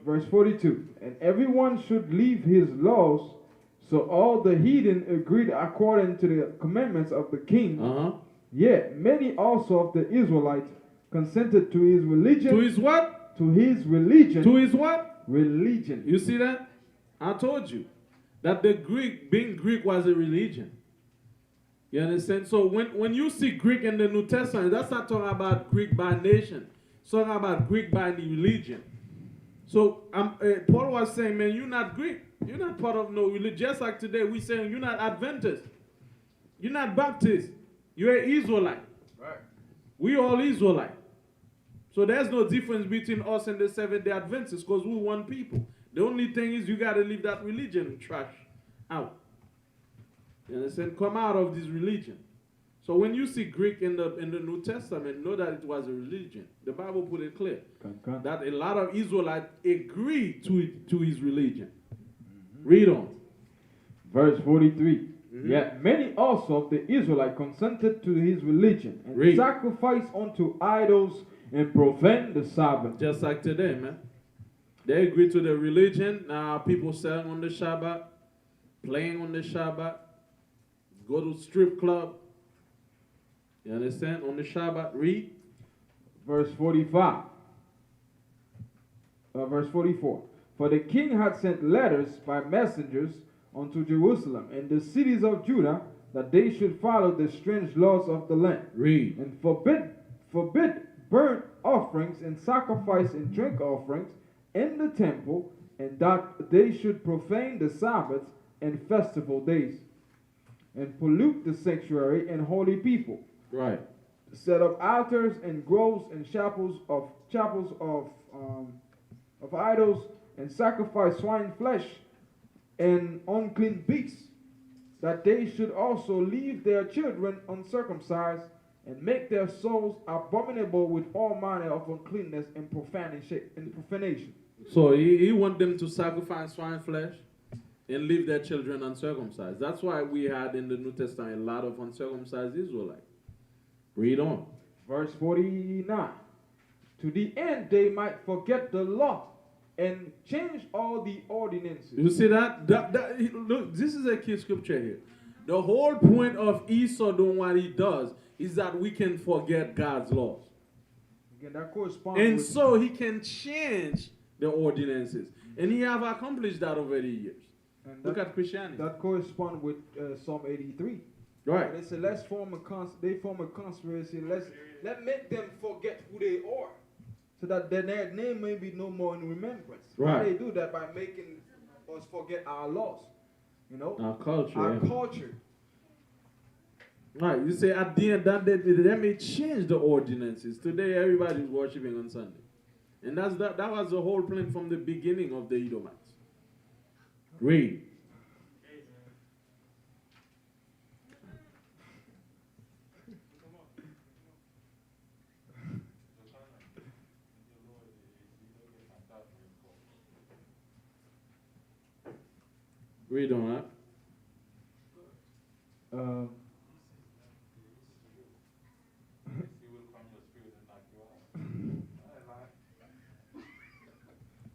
verse 42. And everyone should leave his laws. So all the heathen agreed according to the commandments of the king. Yet many also of the Israelites consented to his religion. To his what? To his religion. To his what? Religion. You see that? I told you that the Greek, being Greek, was a religion. You understand? So when you see Greek in the New Testament, that's not talking about Greek by nation. It's talking about Greek by the religion. So Paul was saying, man, you're not Greek. You're not part of no religion. Just like today, we're saying you're not Adventist. You're not Baptist. You're an Israelite. Right. We all Israelite. So there's no difference between us and the Seventh-day Adventists because we're one people. The only thing is you got to leave that religion trash out. You understand? Come out of this religion. So when you see Greek in the New Testament, know that it was a religion. The Bible put it clear that a lot of Israelites agreed to his religion. Read on. Verse 43. Yet many also of the Israelites consented to his religion and Read. sacrificed unto idols and profaned the Sabbath. Just like today, man. They agree to the religion. Now people selling on the Shabbat, playing on the Shabbat, go to strip club. You understand? On the Shabbat, read. Verse 45. Verse 44. For the king had sent letters by messengers unto Jerusalem and the cities of Judah that they should follow the strange laws of the land. Read. And forbid burnt offerings and sacrifice and drink offerings in the temple, and that they should profane the Sabbaths and festival days, and pollute the sanctuary and holy people. Right. Set up altars and groves and chapels of idols, and sacrifice swine flesh and unclean beasts, that they should also leave their children uncircumcised, and make their souls abominable with all manner of uncleanness and profanation. So he want them to sacrifice swine flesh and leave their children uncircumcised. That's why we had in the New Testament a lot of uncircumcised Israelites. Read on. Verse 49. To the end they might forget the law and change all the ordinances. You see that? Look, this is a key scripture here. The whole point of Esau doing what he does is that we can forget God's laws. Again, that corresponds And with, so he can change the ordinances. And he have accomplished that over the years. Look at Christianity. that corresponds with Psalm 83. Right. They say, let's form a conspiracy. Let make them forget who they are, so that their name may be no more in remembrance. Right. How they do that? By making us forget our laws. You know, Our culture. our Yeah. culture. Right. You say at the end that they may change the ordinances. Today everybody's worshiping on Sunday. And that was the whole plan from the beginning of the Edomites. Read. Read on that. Uh, He will come your spirit and knock you out.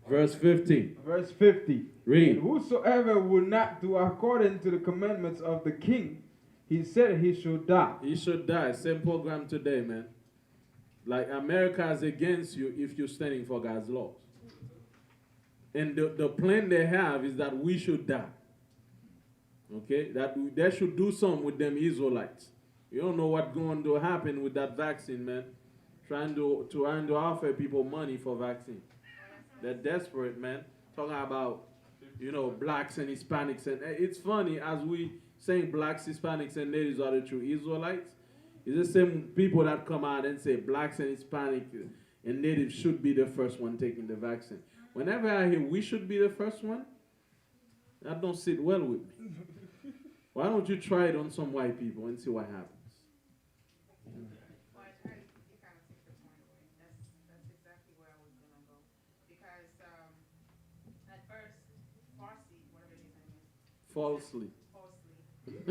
Verse 50. verse 50. Read. And whosoever will not do according to the commandments of the king, he said he should die. He should die. Same program today, man. Like America is against you if you're standing for God's laws. And the plan they have is that we should die. Okay? That they should do something with them Israelites. You don't know what's going to happen with that vaccine, man. Trying to offer people money for vaccine. They're desperate, man. Talking about, blacks and Hispanics. And it's funny, as we saying blacks, Hispanics, and natives are the true Israelites. It's the same people that come out and say blacks and Hispanics and natives should be the first one taking the vaccine. Whenever I hear we should be the first one, that don't sit well with me. Why don't you try it on some white people and see what happens? Well, you kind of take the point away. That's exactly where I was gonna go. Because at first, Farsi, whatever his name is, Falsely. he said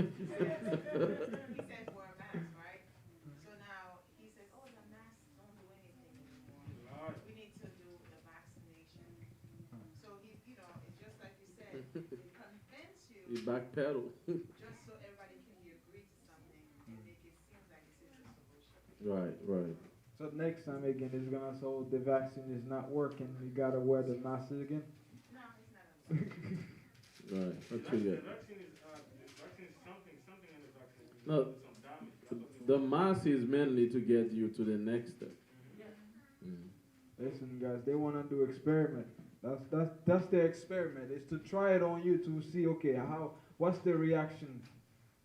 wear a mask, right? So now he says, oh, the masks don't do anything anymore. We need to do the vaccination. So it's just like you said, they convince you You backpedal. just so everybody can be agreed to something and make it seem like this is the solution. Right, right. So next time again, it's gonna say the vaccine is not working. You gotta wear the mask again. No, it's not a Right. Not too The yet. vaccine is something in the vaccine. is No. doing some damage. That's what they The mask is mainly to get you to the next step. Listen, guys, they wanna do experiment. That's their experiment. It's to try it on you to see, okay, what's the reaction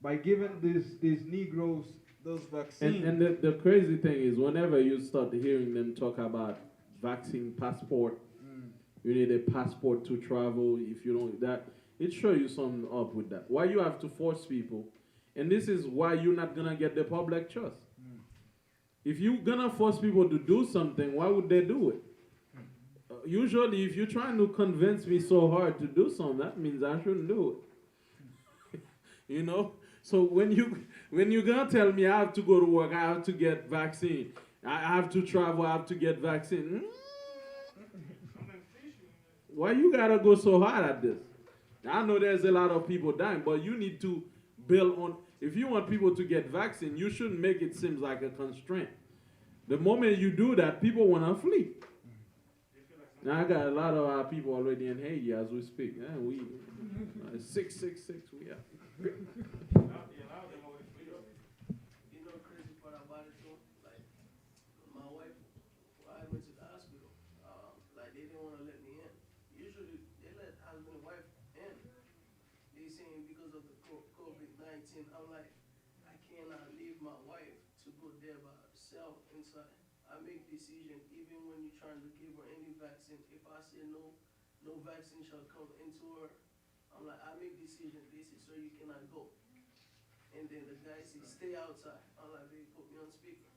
by giving these Negroes those vaccines. And the crazy thing is, whenever you start hearing them talk about vaccine passport, you need a passport to travel. If you don't, it shows you something up with that. Why you have to force people, and this is why you're not gonna get the public trust. If you're gonna force people to do something, why would they do it? Usually, if you're trying to convince me so hard to do something, that means I shouldn't do it. So when you're gonna tell me I have to go to work, I have to get vaccine, I have to travel, I have to get vaccine. Why you gotta go so hard at this? I know there's a lot of people dying, but you need to build on. If you want people to get vaccine, you shouldn't make it seem like a constraint. The moment you do that, people wanna flee. Now I got a lot of our people already in Haiti as we speak. Yeah, we 666. We are. Crazy part about it too, like my wife, I went to the hospital, like they didn't want to let me in. Usually they let husband and wife in. They saying because of the COVID-19, I'm like, I cannot leave my wife to go there by herself inside. I make decision even when you're trying to give her any vaccine. If I say no vaccine shall come into her, I'm like, I make decision. They say, sir, you cannot go. And then the guy says, stay outside. I'm like, baby, put me on speaker.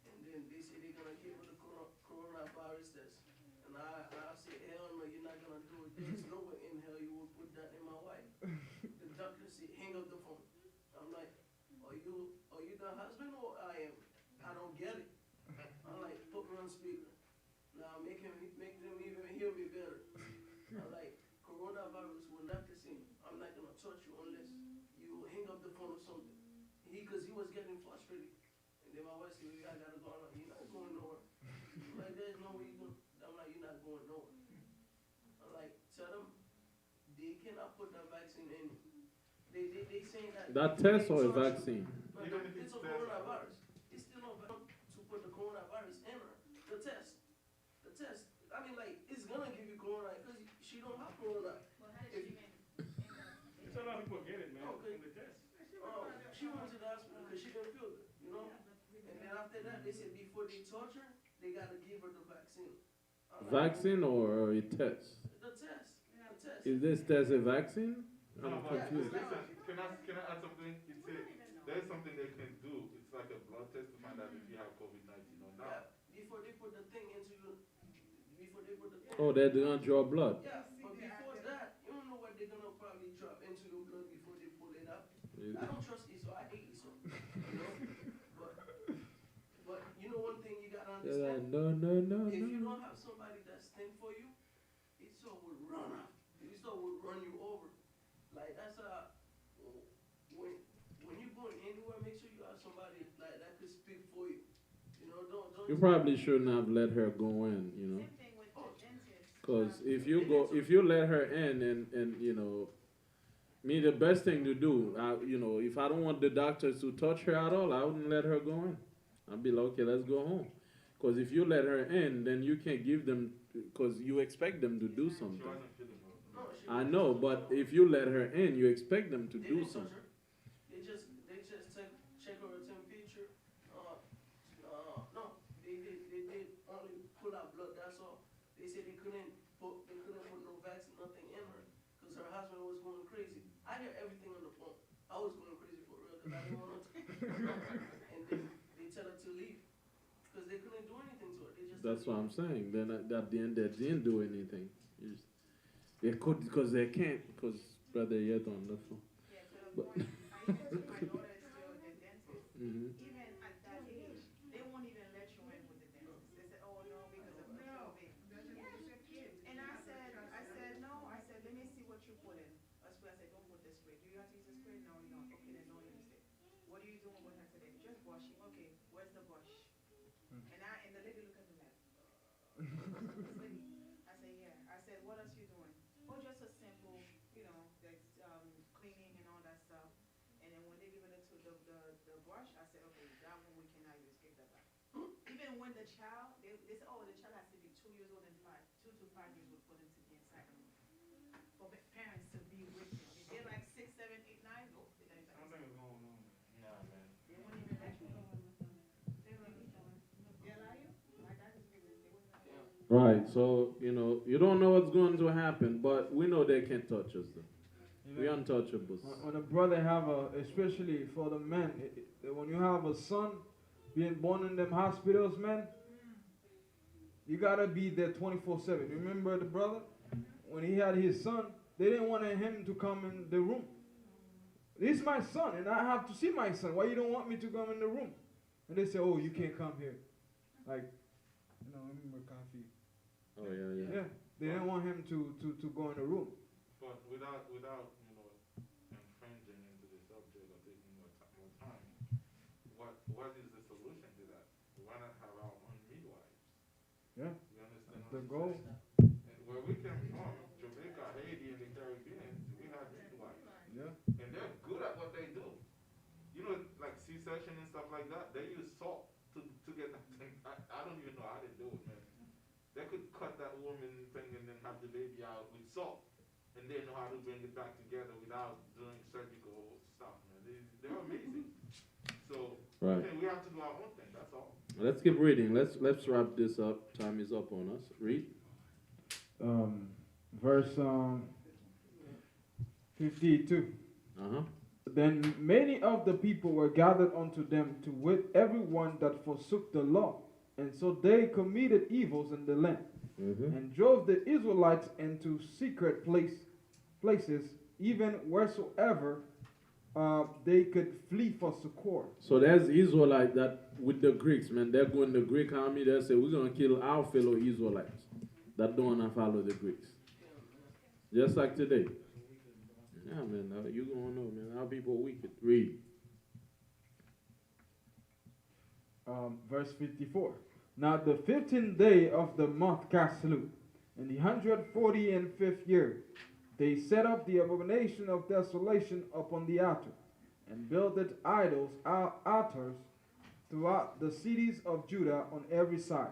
And then they say they're gonna give her the coronavirus test. And I say, hell no, you're not gonna do it. There's no way in hell you will put that in my wife. The doctor said, hang up the phone. I'm like, are you the husband or I am? I don't get it. I'm like, put me on speaker. Now make them even hear me better. I'm like, coronavirus will not the same. I'm not gonna touch you unless you hang up the phone or something. Because he was getting frustrated. And then my wife said, I gotta go. I'm like, you're not going nowhere. I'm like, there's no way you can. I'm like, you're not going nowhere. I'm like, tell them they cannot put that vaccine in. They saying that Test or a vaccine? But it's a coronavirus. It's still not to put the coronavirus in her. The test. I mean, like, it's gonna give you corona because she don't have corona. If after that, they said before they touch her, they gotta give her the vaccine. I'm like, Vaccine or a test? the test. The test. Is this test a vaccine? No, I'm but confused. listen, can I add something? It's a, there's something they can do. It's like a blood test to find out if you have COVID-19 or Yeah, not. before they put the thing into you, before they put the thing. Oh, they're gonna draw blood. Yeah, but before that, you don't know what they're gonna probably drop into your blood before they pull it out. I don't trust Esau. I hate Esau. You know? But you know one thing you gotta They're understand. like, no. If you don't have somebody that stand for you, Esau will run off. Esau will run you over. Like that's when you're going anywhere, make sure you have somebody like that could speak for you. You know, don't. You probably shouldn't have let her go in, you know. Same thing with the dentist. Because if you let her in and you know, me the best thing to do, you know, if I don't want the doctors to touch her at all, I wouldn't let her go in. I'd be like, okay, let's go home. Because if you let her in, then you can't give them, because you expect them to do She something. wasn't feeling well. No, she I know, but if you let her in, you expect them to They do didn't touch something. her. They just check her temperature. No, they did only pull out blood. That's all. They said they couldn't put no vaccine, nothing in her, because her husband was going crazy. I hear everything on the phone. I was going crazy for real, because I didn't want to. And they tell her to leave, because they couldn't do anything to her. They just. That's what I'm saying. Then at the end, they didn't do anything. They could, because they can't, because brother yet on the phone. Yeah, to the point. I even my daughter is still at the dentist. Mm-hmm. Even at that age, they won't even let you in with the dentist. They said, oh no, because of COVID. And I said, no. I said, let me see what you put in. A spray. I said, don't put the spray. Do you have to use the spray? No, you don't. Okay, then don't use it. What are you doing with her today? Just brushing. Okay, where's the brush? And the lady looked at me like, I said, yeah. I said, what else you doing? Oh, just a simple, that's cleaning and all that stuff. And then when they give it to the brush, I said, okay, that one we cannot use. Give that back. Even when the child, they said, oh, the child has to be 2 years old and 2 to 5 years old for them to be inside the room. For parents to be with them. If they're like 6, 7, 8, 9, no, they don't even. Something is going on. Nah, man. They won't even let you. They allow you? My dad is with them. They wouldn't allow you. Right. So you know, you don't know what's going to happen, but we know they can't touch us. Though. We untouchables. When a brother have especially for the men, when you have a son being born in them hospitals, man, you gotta be there 24/7. Remember the brother? When he had his son, they didn't want him to come in the room. This is my son, and I have to see my son. Why you don't want me to come in the room? And they say, oh, you can't come here. Like, remember coffee. Oh yeah. yeah, they didn't want him to go in the room. But without infringing into the subject or taking more time, what is the solution to that? Why not have our own midwives? Yeah, You understand the what I'm goal. saying? And where we came from, Jamaica, Haiti, and the Caribbean, we had midwives. Yeah. And they're good at what they do. You know, like C-section and stuff like that, they use salt to get that thing. I don't even know how they do it, man. They could cut that woman thing and then have the baby out with salt. And they know how to bring it back together without doing surgical stuff, man. They're amazing. So, Right. okay, we have to do our own thing, that's all. Let's keep reading. Let's wrap this up. Time is up on us. Read. Verse 52. Uh-huh. Then many of the people were gathered unto them, to wit, everyone that forsook the law. And so they committed evils in the land, and drove the Israelites into secret places, even wheresoever they could flee for succor. So there's Israelite that with the Greeks, man, they're going the Greek army. They say we're gonna kill our fellow Israelites that don't wanna follow the Greeks. Just like today. Yeah, man. You gonna know, man. Our people wicked. Read. Verse 54. Now the 15th day of the month Caslu, in the 145th year, they set up the abomination of desolation upon the altar, and builded altars throughout the cities of Judah on every side,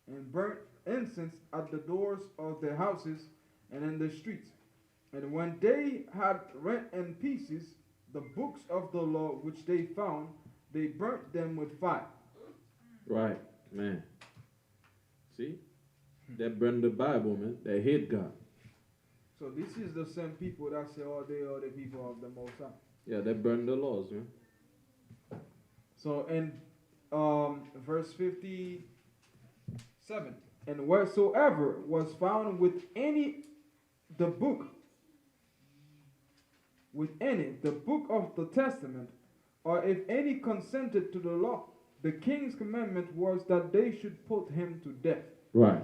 and burnt incense at the doors of their houses and in the streets. And when they had rent in pieces the books of the law which they found, they burnt them with fire. Right, man. See? They burn the Bible, man. They hate God. So this is the same people that say, oh, they are the people of the Most High. Yeah, they burn the laws, man. So in verse 57, and wheresoever was found the book the book of the testament, or if any consented to the law, the king's commandment was that they should put him to death. Right.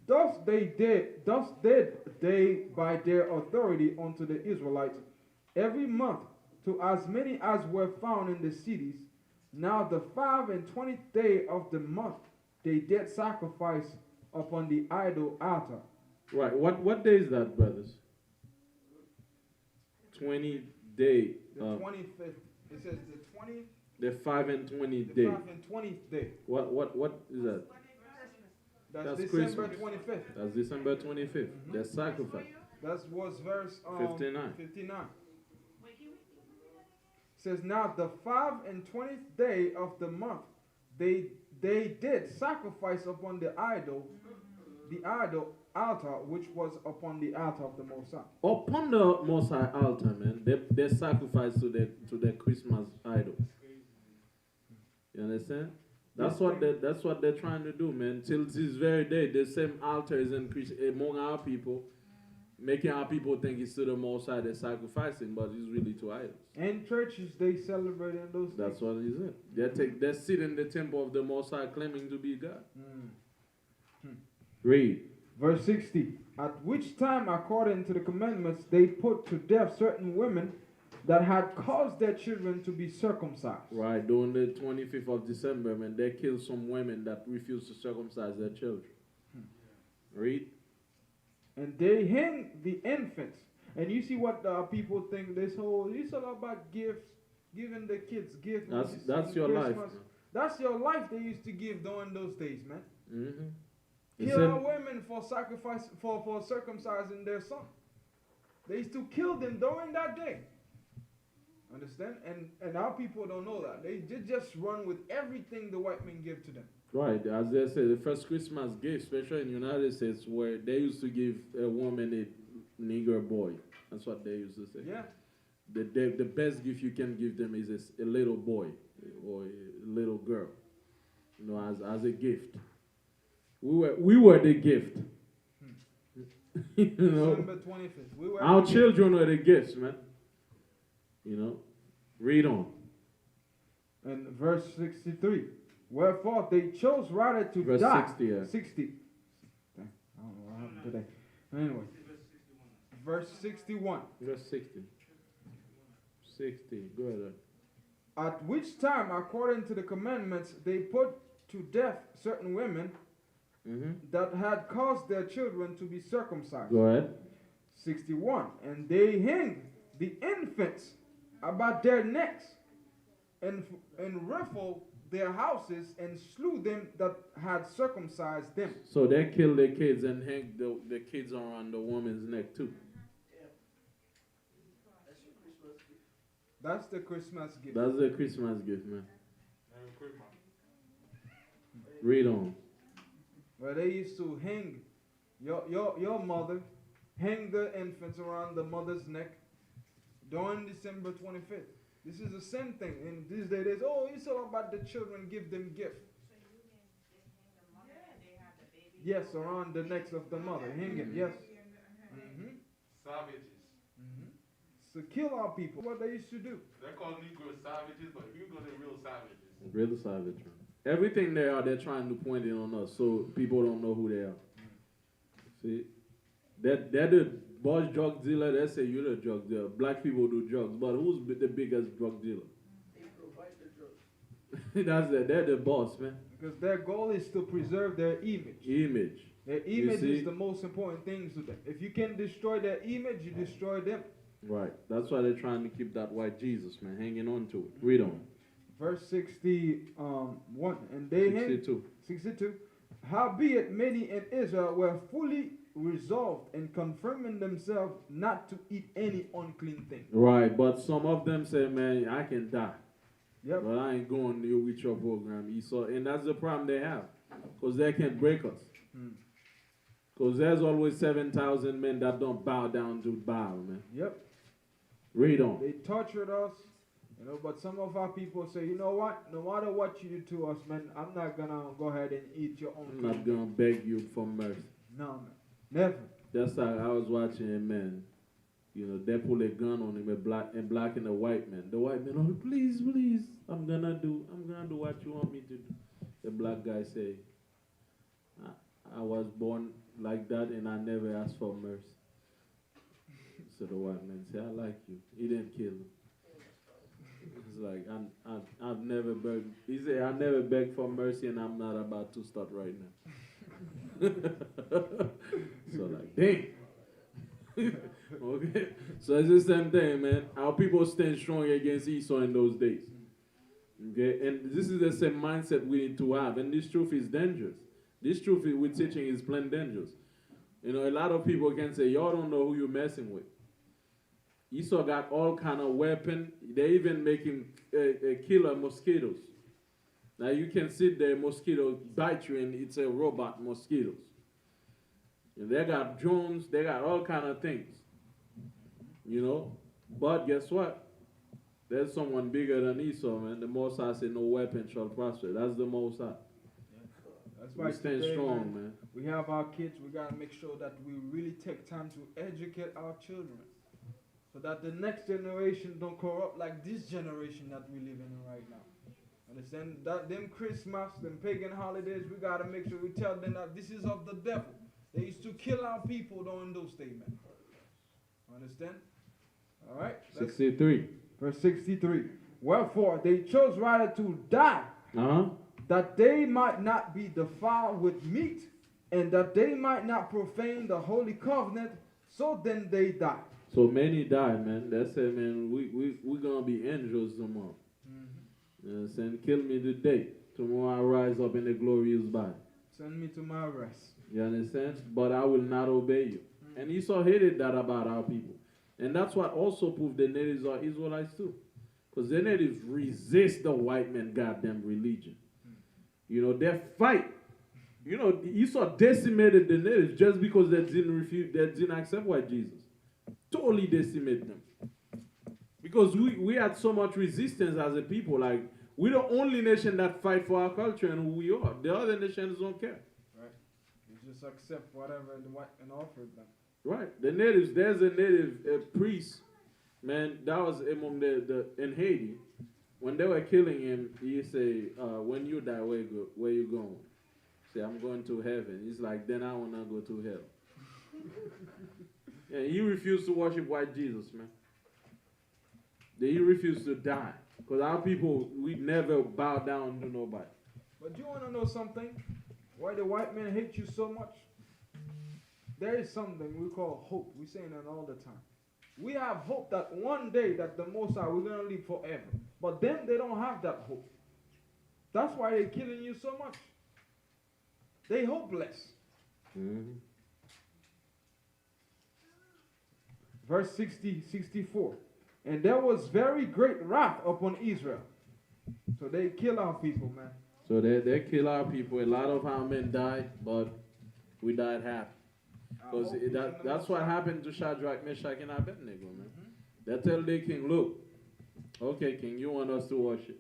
Thus did they by their authority unto the Israelites every month, to as many as were found in the cities. Now the 25th day of the month they did sacrifice upon the idol altar. Right. What day is that, brothers? 20 day. The 25th. It says the 20th. The 5 and 20 The day. 5 and 20th day. What is that? That's Christmas. December 25th. That's December 25th. The sacrifice. That was verse 59. 59. Says now the 25th day of the month they did sacrifice upon the idol altar which was upon the altar of the Most High. Upon the Most High altar, man, they sacrifice to the Christmas idol. You understand? That's what they're trying to do, man. Till this very day, the same altar is among our people, making our people think it's to the Most High they're sacrificing, but it's really to idols. And churches they celebrate in those days. That's what it is. They sit in the temple of the Most High claiming to be God. Read. Verse 60. At which time, according to the commandments, they put to death certain women that had caused their children to be circumcised. Right, during the 25th of December, man, they killed some women that refused to circumcise their children. Read. And they hang the infants. And you see what people think, it's all about gifts, giving the kids gifts. That's your life. Man. That's your life they used to give during those days, man. Mm-hmm. Kill our women for sacrifice, for circumcising their son. They used to kill them during that day. Understand? And our people don't know that. They just run with everything the white men give to them. Right, as they say, the first Christmas gift, especially in the United States, where they used to give a woman a Negro boy. That's what they used to say. Yeah. The best gift you can give them is a little boy or a little girl, you know, as a gift. We were the gift. You know, December 25th. Our children were the gifts, man. You know, read on. And verse 63. Wherefore they chose rather to verse die. 60, yeah. 60. I don't know what happened today. Anyway. Verse 61. Verse 60. 60. Go ahead. At which time, according to the commandments, they put to death certain women that had caused their children to be circumcised. Go ahead. 61. And they hanged the infants about their necks and rifled their houses and slew them that had circumcised them. So they killed the kids and hanged the kids around the woman's neck too. That's the Christmas gift. That's the Christmas gift, man. Merry Christmas. Read on. Where they used to hang your mother, hang the infants around the mother's neck during December 25th. This is the same thing. In these days, it's all about the children, give them gifts. So you can just hang the mother and they have the baby? Yes, around the necks of the mother. Hang it, yes. Savages. So kill our people. What they used to do. They're called Negro savages, but you go to real savages. Real savage, man. Everything they are, they're trying to point it on us so people don't know who they are. See? They're the boss drug dealer. They say you're the drug dealer. Black people do drugs, but who's the biggest drug dealer? They provide the drugs. That's it. They're the boss, man. Because their goal is to preserve their image. Image. Their image is the most important thing to them. If you can destroy their image, you destroy them. Right. That's why they're trying to keep that white Jesus, man, hanging on to it. Read on. Verse 61. And they 62. 62. Howbeit many in Israel were fully resolved and confirming themselves not to eat any unclean thing. Right, but some of them say, man, I can die. Yep. But I ain't going to with your program, Esau. And that's the problem they have. Because they can't break us. Because there's always 7,000 men that don't bow down to Baal, man. Yep. Read on. They tortured us, you know, but some of our people say, you know what? No matter what you do to us, man, I'm not going to go ahead and eat your own I'm food. not going to beg you for mercy. No, man. Never. That's how I was watching a man. You know, they pull a gun on him, a black and a white man. The white man, oh, please, please, I'm gonna do what you want me to do. The black guy say, I was born like that and I never asked for mercy. So the white man say, I like you. He didn't kill him. It's like, I've never begged. He said, I never begged for mercy and I'm not about to start right now. So like, dang. Okay, so it's the same thing, man. Our people stand strong against Esau in those days. Okay, and this is the same mindset we need to have. And this truth is dangerous. This truth we're teaching is plain dangerous. You know, a lot of people can say, y'all don't know who you're messing with. Esau got all kind of weapon. They even making killer mosquitoes. Now you can sit there, mosquito bite you, and it's a robot mosquitoes. And they got drones, they got all kind of things, you know. But guess what? There's someone bigger than Esau, man. The Most High said, no weapon shall prosper. That's the Most High. That's why We stand today, strong, man. We have our kids. We got to make sure that we really take time to educate our children, so that the next generation don't corrupt like this generation that we live in right now. Understand? That them Christmas, them pagan holidays, we got to make sure we tell them that this is of the devil. They used to kill our people during those days, man. Understand? All right? 63. Verse 63. Wherefore they chose rather to die, that they might not be defiled with meat, and that they might not profane the holy covenant, so then they died. So many died, man. That's it, man. We're going to be angels tomorrow. You know what I'm saying? Kill me today. Tomorrow I rise up in a glorious body. Send me to my rest. You understand? But I will not obey you. And Esau hated that about our people. And that's what also proved the natives are Israelites too. Because the natives resist the white man goddamn religion. You know, they fight. You know, Esau decimated the natives just because they didn't accept white Jesus. Totally decimated them. Because we had so much resistance as a people. Like, we're the only nation that fight for our culture and who we are. The other nations don't care. Just accept whatever the white man offered them. Right. The natives, there's a native priest, man, that was among in Haiti. When they were killing him, he say, when you die, where you going? Say, I'm going to heaven. He's like, then I want to go to hell. Yeah, he refused to worship white Jesus, man. He refused to die. Because our people, we never bow down to nobody. But you want to know something? Why the white man hates you so much? There is something we call hope. We're saying that all the time. We have hope that one day that the Most High, we're going to live forever. But them, they don't have that hope. That's why they're killing you so much. They hopeless. Verse 64. And there was very great wrath upon Israel. So they kill our people, man. So they kill our people. A lot of our men died, but we died happy. Because that's what happened to Shadrach, Meshach, and Abednego, man. They tell the king, look, okay, king, you want us to worship.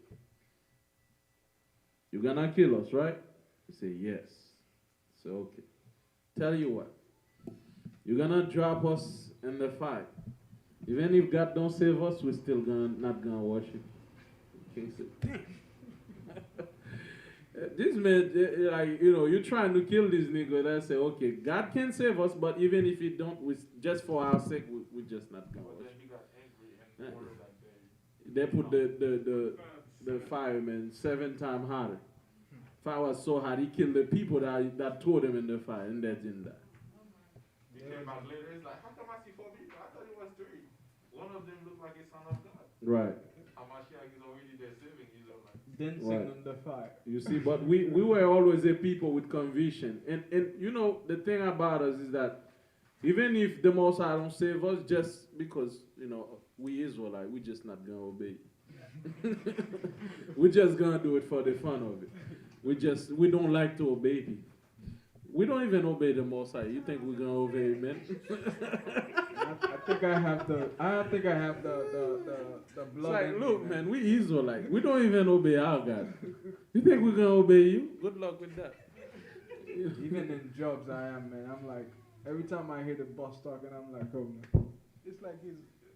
You're going to kill us, right? He said, yes. So, okay. Tell you what. You're going to drop us in the fire. Even if God don't save us, we're still not going to worship. The king said, damn. This man, like, you know, you're trying to kill this nigga. They say, okay, God can save us, but even if he don't, just for our sake, we're just not going to worship. Then he got angry and ordered that They put the fireman 7 times harder. Fire was so hot, he killed the people that threw him in the fire, and they didn't die. He came back later, he's like, how come I see 4 people? I thought it was 3. One of them looked like a son of God. Right. Hamashiach is already there saving Israelites. Dancing on the fire. You see, but we were always a people with conviction. And you know, the thing about us is that even if the Most High don't save us, just because, you know, we Israelites, we just not going to obey. We're just gonna do it for the fun of it. We don't like to obey people. We don't even obey the Most High. You think we're gonna obey men? I think I have the It's blood. like, in me, look, man, we Israelites. We don't even obey our God. You think we're gonna obey you? Good luck with that. Even in jobs, I am, man. I'm like, every time I hear the boss talking, I'm like, oh man, it's like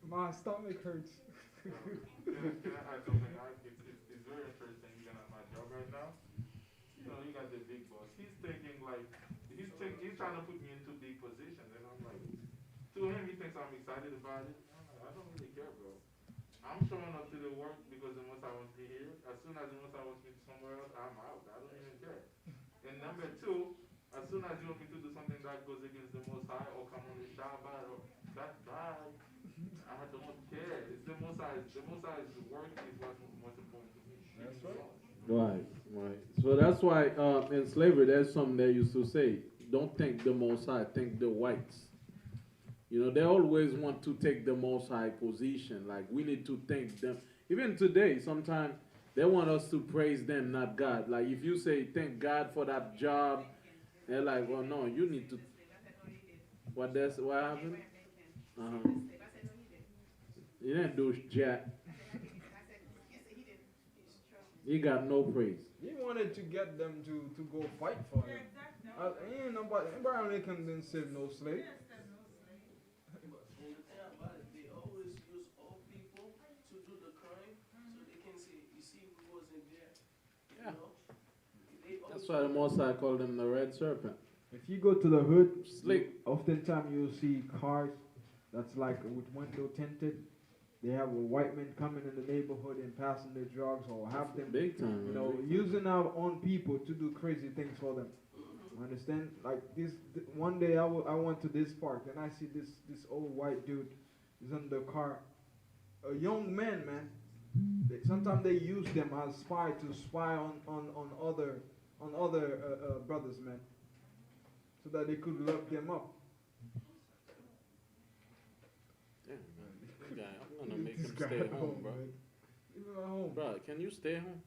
my stomach hurts. Can I add something? It's very interesting, even at my job right now. You know, you got the big boss. He's thinking like, he's trying to put me into big positions. And I'm like, to him, he thinks I'm excited about it. I'm like, I don't really care, bro. I'm showing up to the work because the most I wants me here. As soon as the most I wants me somewhere else, I'm out. I don't even care. And number two, as soon as you want me to do something that goes against the most high or come on the Shabbat or that's bad, I don't care. It's the most high's work is what's most important to me. That's right. Right, right. So that's why in slavery, there's something they used to say, don't think the Most High, think the whites. You know, they always want to take the Most High position. Like, we need to thank them. Even today, sometimes they want us to praise them, not God. Like, if you say, thank God for that job, they're like, well, no, you need to. What happened? Uh-huh. He didn't do jack. He got no praise. He wanted to get them to go fight for him. Ain't nobody, Abraham Lincoln didn't save no slave. And the thing about it, they always use old people to do the crime so they can say, you see, we wasn't there. Yeah. You know? That's why the Most High called him the red serpent. If you go to the hood, Slick. oftentimes you'll see cars that's like with window tinted. They have a white man coming in the neighborhood and passing their drugs or have them, Big time. you know, using our own people to do crazy things for them. Understand? Like one day I went to this park and I see this old white dude is in the car, a young man, man. Sometimes they use them as spy to spy on other brothers, man, so that they could lock them up. Damn, man. This guy, I'm gonna make him stay home, bro. Leave him at home. Bro, can you stay home?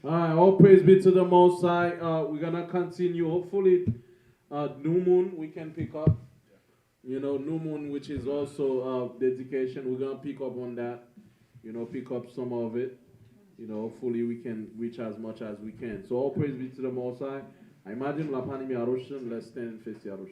Alright, all praise be to the Most High. We're gonna continue. Hopefully, New Moon we can pick up. You know, New Moon, which is also dedication. We're gonna pick up on that. You know, pick up some of it. You know, hopefully we can reach as much as we can. So all praise be to the Most High. I imagine la pani mi aroshan, let's stand and face the aroshan.